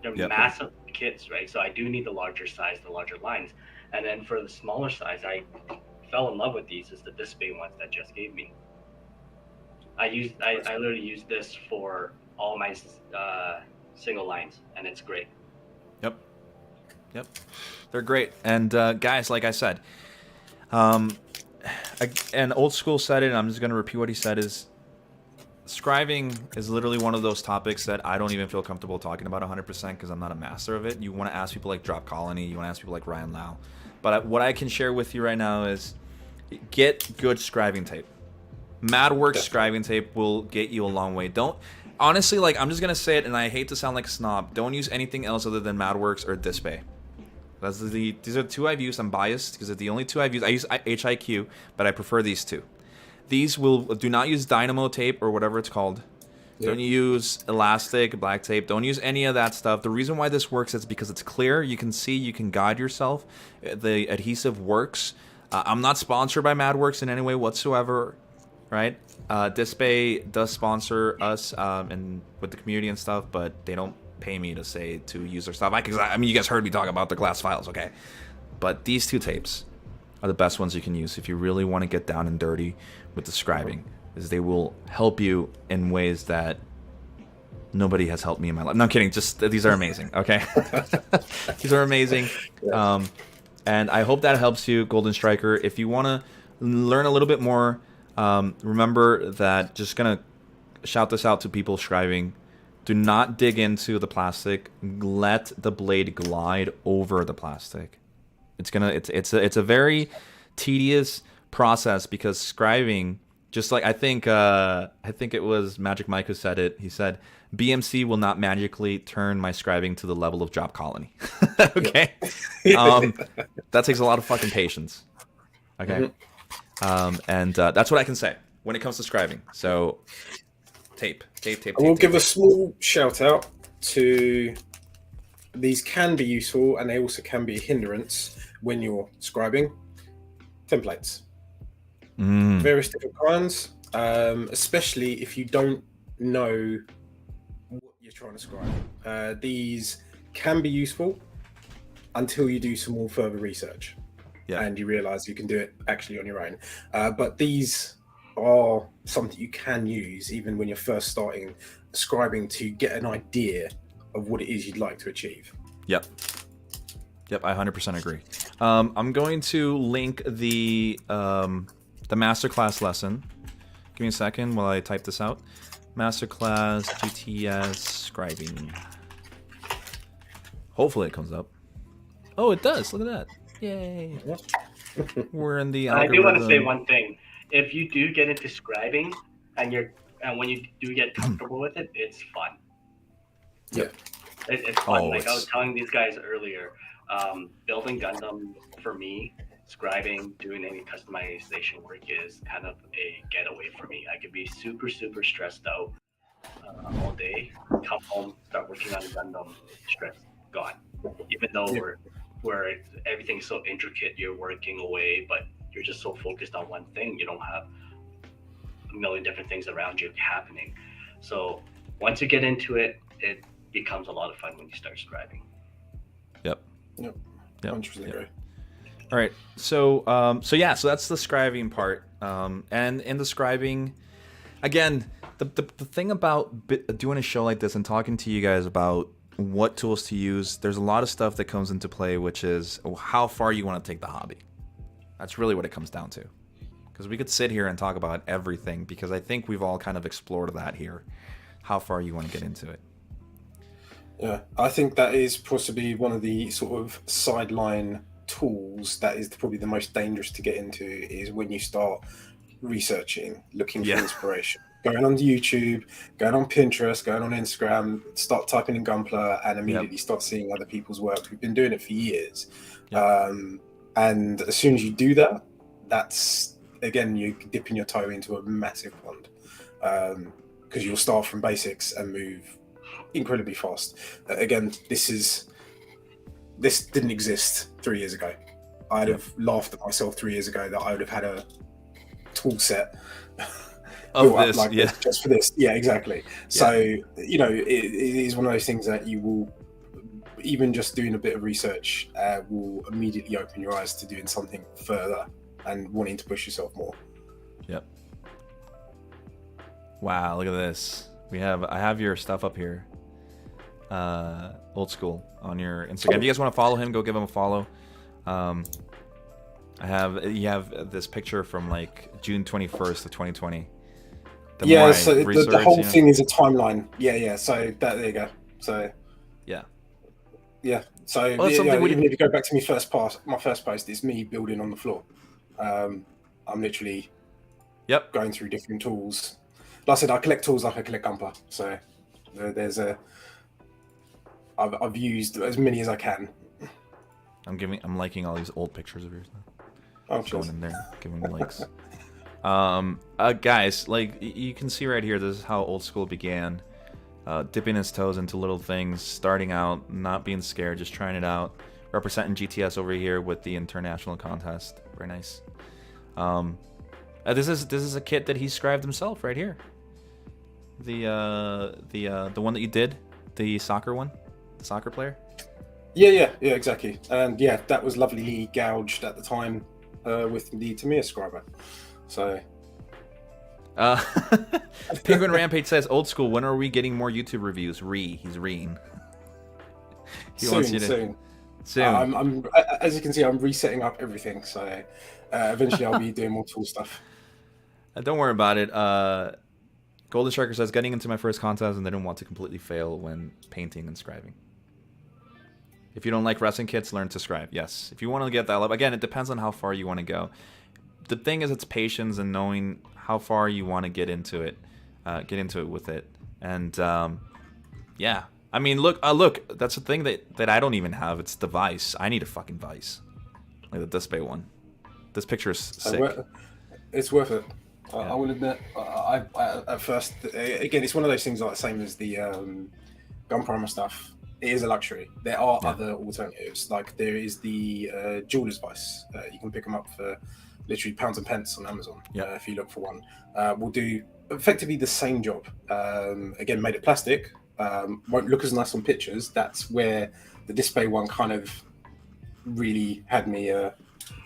They're Yep. massive kits, right? So I do need the larger size, the larger lines. And then for the smaller size, I fell in love with these is the display ones that Jess gave me. I literally use this for all my single lines, and it's great. Yep. They're great. And guys, like I said, and Old School said it, and I'm just going to repeat what he said, is scribing is literally one of those topics that I don't even feel comfortable talking about 100% because I'm not a master of it. You want to ask people like Drop Colony, you want to ask people like Ryan Lau. But what I can share with you right now is get good scribing tape. MadWorks scribing tape will get you a long way. Don't, honestly, like, I'm just going to say it, and I hate to sound like a snob, don't use anything else other than MadWorks or Display. These are the two I've used. I'm biased because they're the only two I've used. I use HIQ, but I prefer these two. These do not use Dynamo tape or whatever it's called. Don't use elastic, black tape. Don't use any of that stuff. The reason why this works is because it's clear. You can see, you can guide yourself. The adhesive works. I'm not sponsored by MadWorks in any way whatsoever, right? Display does sponsor us and with the community and stuff, but they don't pay me to say to use their stuff. I mean, you guys heard me talk about the glass files, okay? But these two tapes are the best ones you can use if you really want to get down and dirty with the scribing, is they will help you in ways that nobody has helped me in my life. No, I'm kidding. Just these are amazing, okay? These are amazing. And I hope that helps you, Golden Striker. If you want to learn a little bit more, remember that, just going to shout this out to people scribing. Do not dig into the plastic. Let the blade glide over the plastic. It's a very tedious process because scribing, just like I think it was Magic Mike who said it. He said BMC will not magically turn my scribing to the level of Drop Colony. Okay, that takes a lot of fucking patience. Okay, and that's what I can say when it comes to scribing. So tape. I will give a small shout out to, these can be useful and they also can be a hindrance when you're scribing. Templates. Various different kinds, especially if you don't know what you're trying to scribe. These can be useful until you do some more further research and you realize you can do it actually on your own. But these are something you can use even when you're first starting scribing to get an idea of what it is you'd like to achieve. Yep, I 100% agree. I'm going to link the masterclass lesson. Give me a second while I type this out. Masterclass GTS scribing. Hopefully it comes up. Oh, it does. Look at that. Yay. We're in the algorithm. I do want to say one thing. If you do get into scribing and when you do get comfortable with it, it's fun. Yeah. It's fun. Like I was telling these guys earlier, building Gundam for me, scribing, doing any customization work is kind of a getaway for me. I could be super, super stressed out all day, come home, start working on Gundam, stress gone. Even though where everything's so intricate, you're working away, but you're just so focused on one thing, you don't have a million different things around you happening. So once you get into it, it becomes a lot of fun when you start scribing. Yep. 100% agree. All right, so that's the scribing part, and in the scribing, again, the thing about doing a show like this and talking to you guys about what tools to use, there's a lot of stuff that comes into play, which is how far you want to take the hobby. That's really what it comes down to, because we could sit here and talk about everything, because I think we've all kind of explored that here, how far you want to get into it. Yeah, I think that is possibly one of the sort of sideline tools that is probably the most dangerous to get into, is when you start researching, looking for inspiration, going on YouTube, going on Pinterest, going on Instagram, start typing in Gunpla and immediately start seeing other people's work. We've been doing it for years. And as soon as you do that, that's, again, you're dipping your toe into a massive pond, because you'll start from basics and move incredibly fast. Again, this didn't exist 3 years ago. I'd have laughed at myself 3 years ago that I would have had a tool set Of built up this, like yeah. this just for this. Yeah, exactly. So you know, it is one of those things that you will, even just doing a bit of research, will immediately open your eyes to doing something further and wanting to push yourself more. Yep. Wow, look at this. I have your stuff up here. Old School on your Instagram. If you guys want to follow him, go give him a follow. You have this picture from like June 21st of 2020. So the whole thing is a timeline. Yeah. So there you go. So yeah. So even if you go back to my first post, it's me building on the floor. I'm literally going through different tools. Like I said, I collect tools like I collect Gunpla. So I've used as many as I can. I'm liking all these old pictures of yours now. Oh, going in there, giving me likes. Guys, like you can see right here, this is how Old School began. Dipping his toes into little things, starting out, not being scared, just trying it out. Representing GTS over here with the international contest. Very nice. This is a kit that he scribed himself right here. The one that you did, the soccer one, the soccer player. Yeah, exactly. And yeah, that was lovely gouged at the time with the Tamiya Scrubber. So. Penguin Rampage says, "Old School, when are we getting more YouTube reviews?" He's reading. Soon. I'm as you can see, I'm resetting up everything. So eventually, I'll be doing more tool stuff. Don't worry about it. Golden Striker says, "Getting into my first contest and didn't want to completely fail when painting and scribing." If you don't like wrestling kits, learn to scribe. Yes. If you want to get that level, again, it depends on how far you want to go. The thing is, it's patience and knowing how far you want to get into it with it. And yeah, I mean, look, that's the thing that I don't even have. It's the Vice. I need a fucking Vice, like the Display one. This picture is sick. It's worth it. I will admit, I at first, again, it's one of those things like the same as the gun primer stuff. It is a luxury. There are other alternatives. Like there is the jeweler's Vice. You can pick them up for literally pounds and pence on Amazon. If you look for one, will do effectively the same job. Again, made of plastic. Won't look as nice on pictures. That's where the display one kind of really had me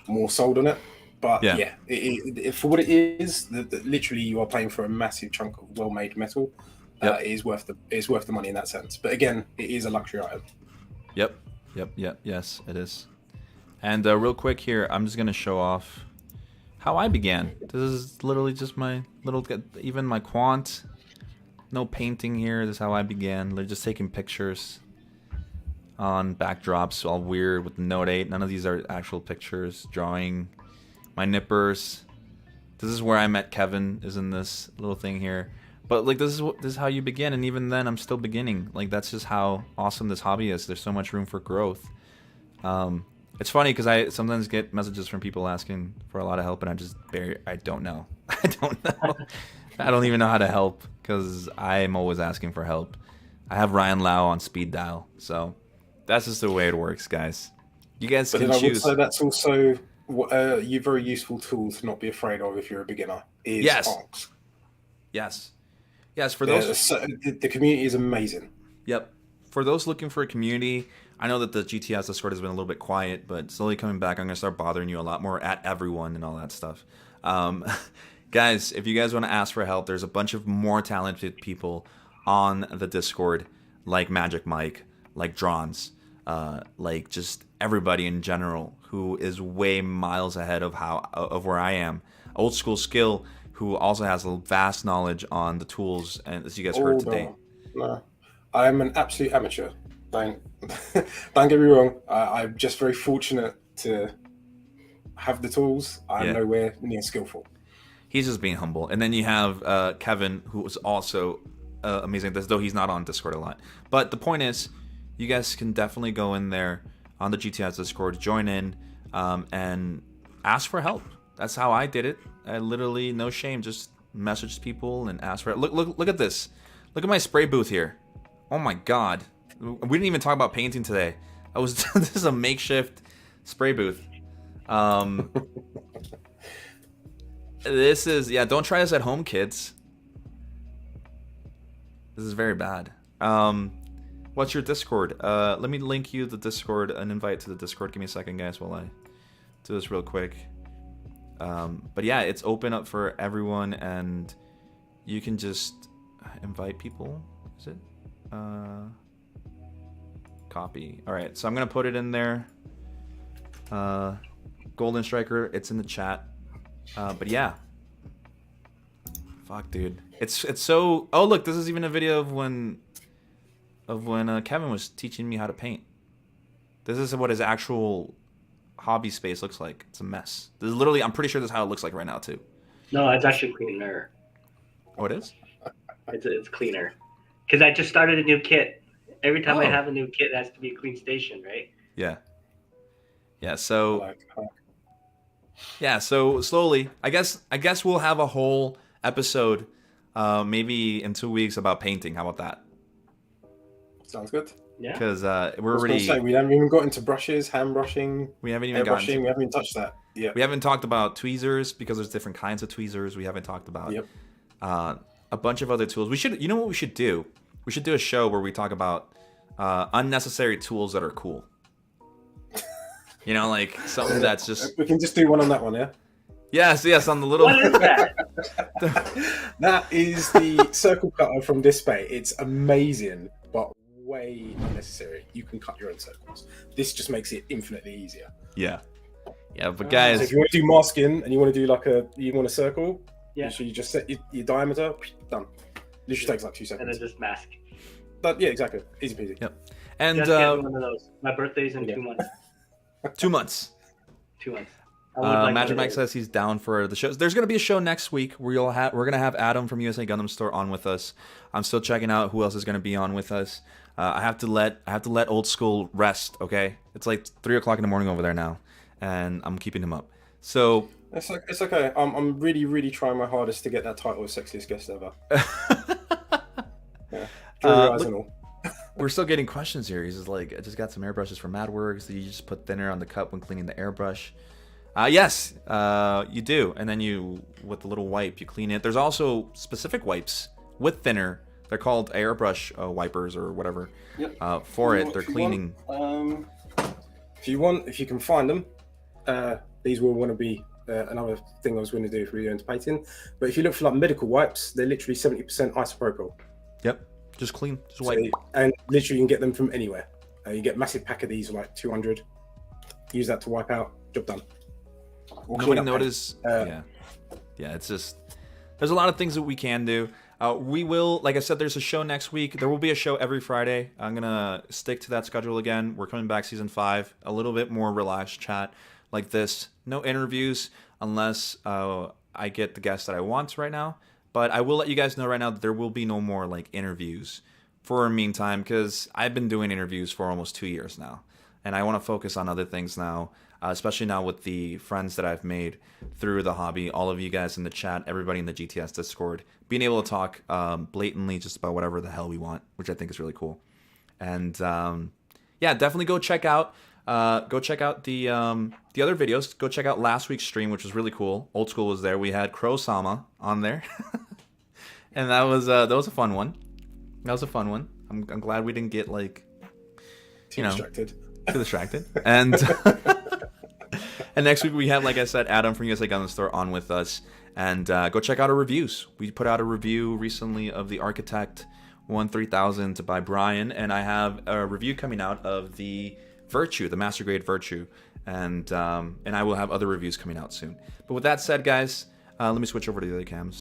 more sold on it. But it, for what it is, literally you are paying for a massive chunk of well-made metal. It is worth the money in that sense. But again, it is a luxury item. Yep. Yes, it is. And real quick here, I'm just gonna show off how I began. This is literally just my little, even my quant. No painting here. This is how I began. They're just taking pictures on backdrops, all weird with the Note 8. None of these are actual pictures. Drawing my nippers. This is where I met Kevin. Is in this little thing here. But like this is how you begin, and even then I'm still beginning. Like that's just how awesome this hobby is. There's so much room for growth. It's funny because I sometimes get messages from people asking for a lot of help, and I don't know. I don't know. I don't even know how to help because I'm always asking for help. I have Ryan Lau on speed dial, so that's just the way it works, guys. You guys can choose. I would say that's also a very useful tool to not be afraid of if you're a beginner. Is ARCs. Yes, for those... the community is amazing. Yep. For those looking for a community, I know that the GTS Discord has been a little bit quiet, but slowly coming back, I'm going to start bothering you a lot more at everyone and all that stuff. Guys, if you guys want to ask for help, there's a bunch of more talented people on the Discord, like Magic Mike, like Drons, like just everybody in general who is way miles ahead of where I am. Old School Skill, who also has a vast knowledge on the tools, and as you guys heard today. No. I'm an absolute amateur. Don't get me wrong. I'm just very fortunate to have the tools. I'm nowhere near skillful. He's just being humble. And then you have Kevin, who is also amazing, though he's not on Discord a lot. But the point is, you guys can definitely go in there on the GTS Discord, join in, and ask for help. That's how I did it. I literally, no shame, just messaged people and asked for it. Look at this. Look at my spray booth here. Oh my god. We didn't even talk about painting today. This is a makeshift spray booth. This is, yeah, don't try this at home, kids. This is very bad. What's your Discord? Let me link you the Discord, an invite to the Discord. Give me a second, guys, while I do this real quick. But yeah, it's open up for everyone, and you can just invite people. Is it? Copy. All right, so I'm gonna put it in there. Golden Striker, it's in the chat. But yeah. Fuck, dude. It's so. Oh, look, this is even a video of when Kevin was teaching me how to paint. This is what his actual hobby space looks like. It's a mess. This is literally, I'm pretty sure this is how it looks like right now too. No, it's actually cleaner. Oh, it is? It's cleaner. Because I just started a new kit. Every time I Oh. have a new kit, it has to be a clean station, right? Yeah. Yeah, so Like, yeah, so slowly. I guess we'll have a whole episode maybe in 2 weeks about painting. How about that? sounds good. Yeah. Because we're I was gonna already say, we haven't even got into brushes, hand brushing, we haven't even hair gotten brushing. We haven't even touched that. Yeah. we haven't talked about tweezers because there's different kinds of tweezers. We haven't talked about Yep. a bunch of other tools. We should, you know what we should do? We should do a show where we talk about unnecessary tools that are cool. You know, like something that's just We can just do one on that one, yeah. yes on the little. What is that? That is the circle cutter from Display. It's amazing, but way unnecessary. You can cut your own circles. This just makes it infinitely easier. Yeah, but So guys, if you want to do masking and you want to do like you want a circle, Yeah. so you just set your diameter, done. Literally takes like 2 And seconds. then just mask. But yeah, exactly. Easy peasy. Yep. And Just get one of those. My birthday's in yeah. 2 months. 2 months. 2 months. I would like Magic one of Mike those. says he's down for the shows. There's gonna be a show next week where we're gonna have Adam from USA Gundam Store on with us. I'm still checking out who else is gonna be on with us. I have to let Old School rest. Okay, it's like 3 o'clock in the morning over there now, and I'm keeping him up. So It's okay. I'm really, really trying my hardest to get that title of sexiest guest ever. Yeah. Draw your eyes and all. we're still getting questions here. He's just like, I just got some airbrushes from MadWorks. You just put thinner on the cup when cleaning the airbrush. Yes, you do. And then with the little wipe, you clean it. There's also specific wipes with thinner. They're called airbrush wipers or whatever. Yep. For it, If they're you cleaning. Want, if you can find them, these will want to be another thing I was going to do if we were into painting. But if you look for like medical wipes, they're literally 70% isopropyl. Yep, just clean, just So, wipe. and literally you can get them from anywhere. You get a massive pack of these, like 200. Use that to wipe out. Job done. Or Nobody clean up paint. noticed. Yeah. It's just there's a lot of things that we can do. We will, like I said, there's a show next week. There will be a show every Friday. I'm gonna stick to that schedule again. We're coming back season 5, a little bit more relaxed chat like this. No interviews unless I get the guests that I want right now. But I will let you guys know right now that there will be no more like interviews for a meantime, because I've been doing interviews for almost 2 years now, and I want to focus on other things now. Especially now with the friends that I've made through the hobby, all of you guys in the chat, everybody in the GTS Discord, being able to talk blatantly just about whatever the hell we want, which I think is really cool. And yeah, definitely go check out the other videos. Go check out last week's stream, which was really cool. Old School was there. We had Crow-sama on there, and that was a fun one. That was a fun one. I'm glad we didn't get like Too distracted. too distracted. And and next week we have, like I said, Adam from USA Gundam Store on with us. And go check out our reviews. We put out a review recently of the Architect 13000 by Brian, and I have a review coming out of the Virtue, the Master Grade Virtue, and I will have other reviews coming out soon. But with that said, guys, let me switch over to the other cams.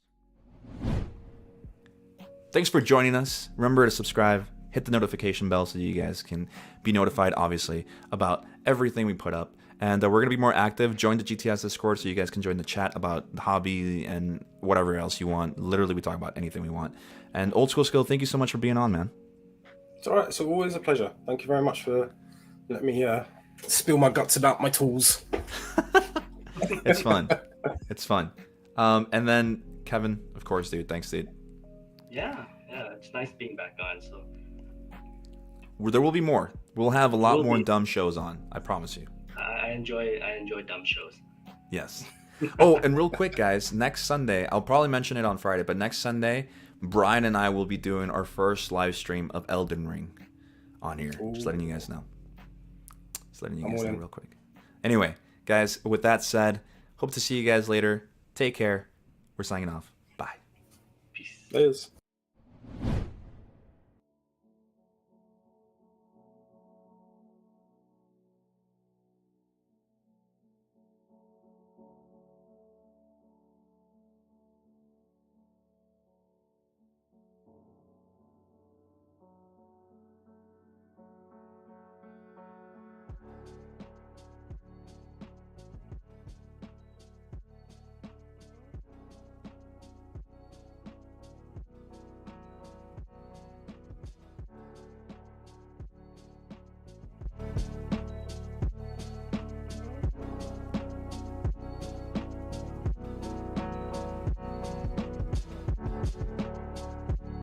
Thanks for joining us. Remember to subscribe, hit the notification bell so you guys can be notified, obviously, about everything we put up. And we're going to be more active. Join the GTS Discord so you guys can join the chat about the hobby and whatever else you want. Literally, we talk about anything we want. And Old School Skill, thank you so much for being on, man. It's all right. It's always a pleasure. Thank you very much for letting me spill my guts about my tools. It's fun. It's fun. And then, Kevin, of course, dude. Thanks, dude. Yeah, it's nice being back on. So There will be more. We'll have a lot Will more be. dumb shows on. I promise you. I enjoy dumb shows. Yes. Oh, and real quick, guys, next Sunday, I'll probably mention it on Friday, but next Sunday, Brian and I will be doing our first live stream of Elden Ring on here. Just letting you guys know. Just letting you guys know real quick. Anyway, guys, with that said, hope to see you guys later. Take care. We're signing off. Bye. Peace. Layers.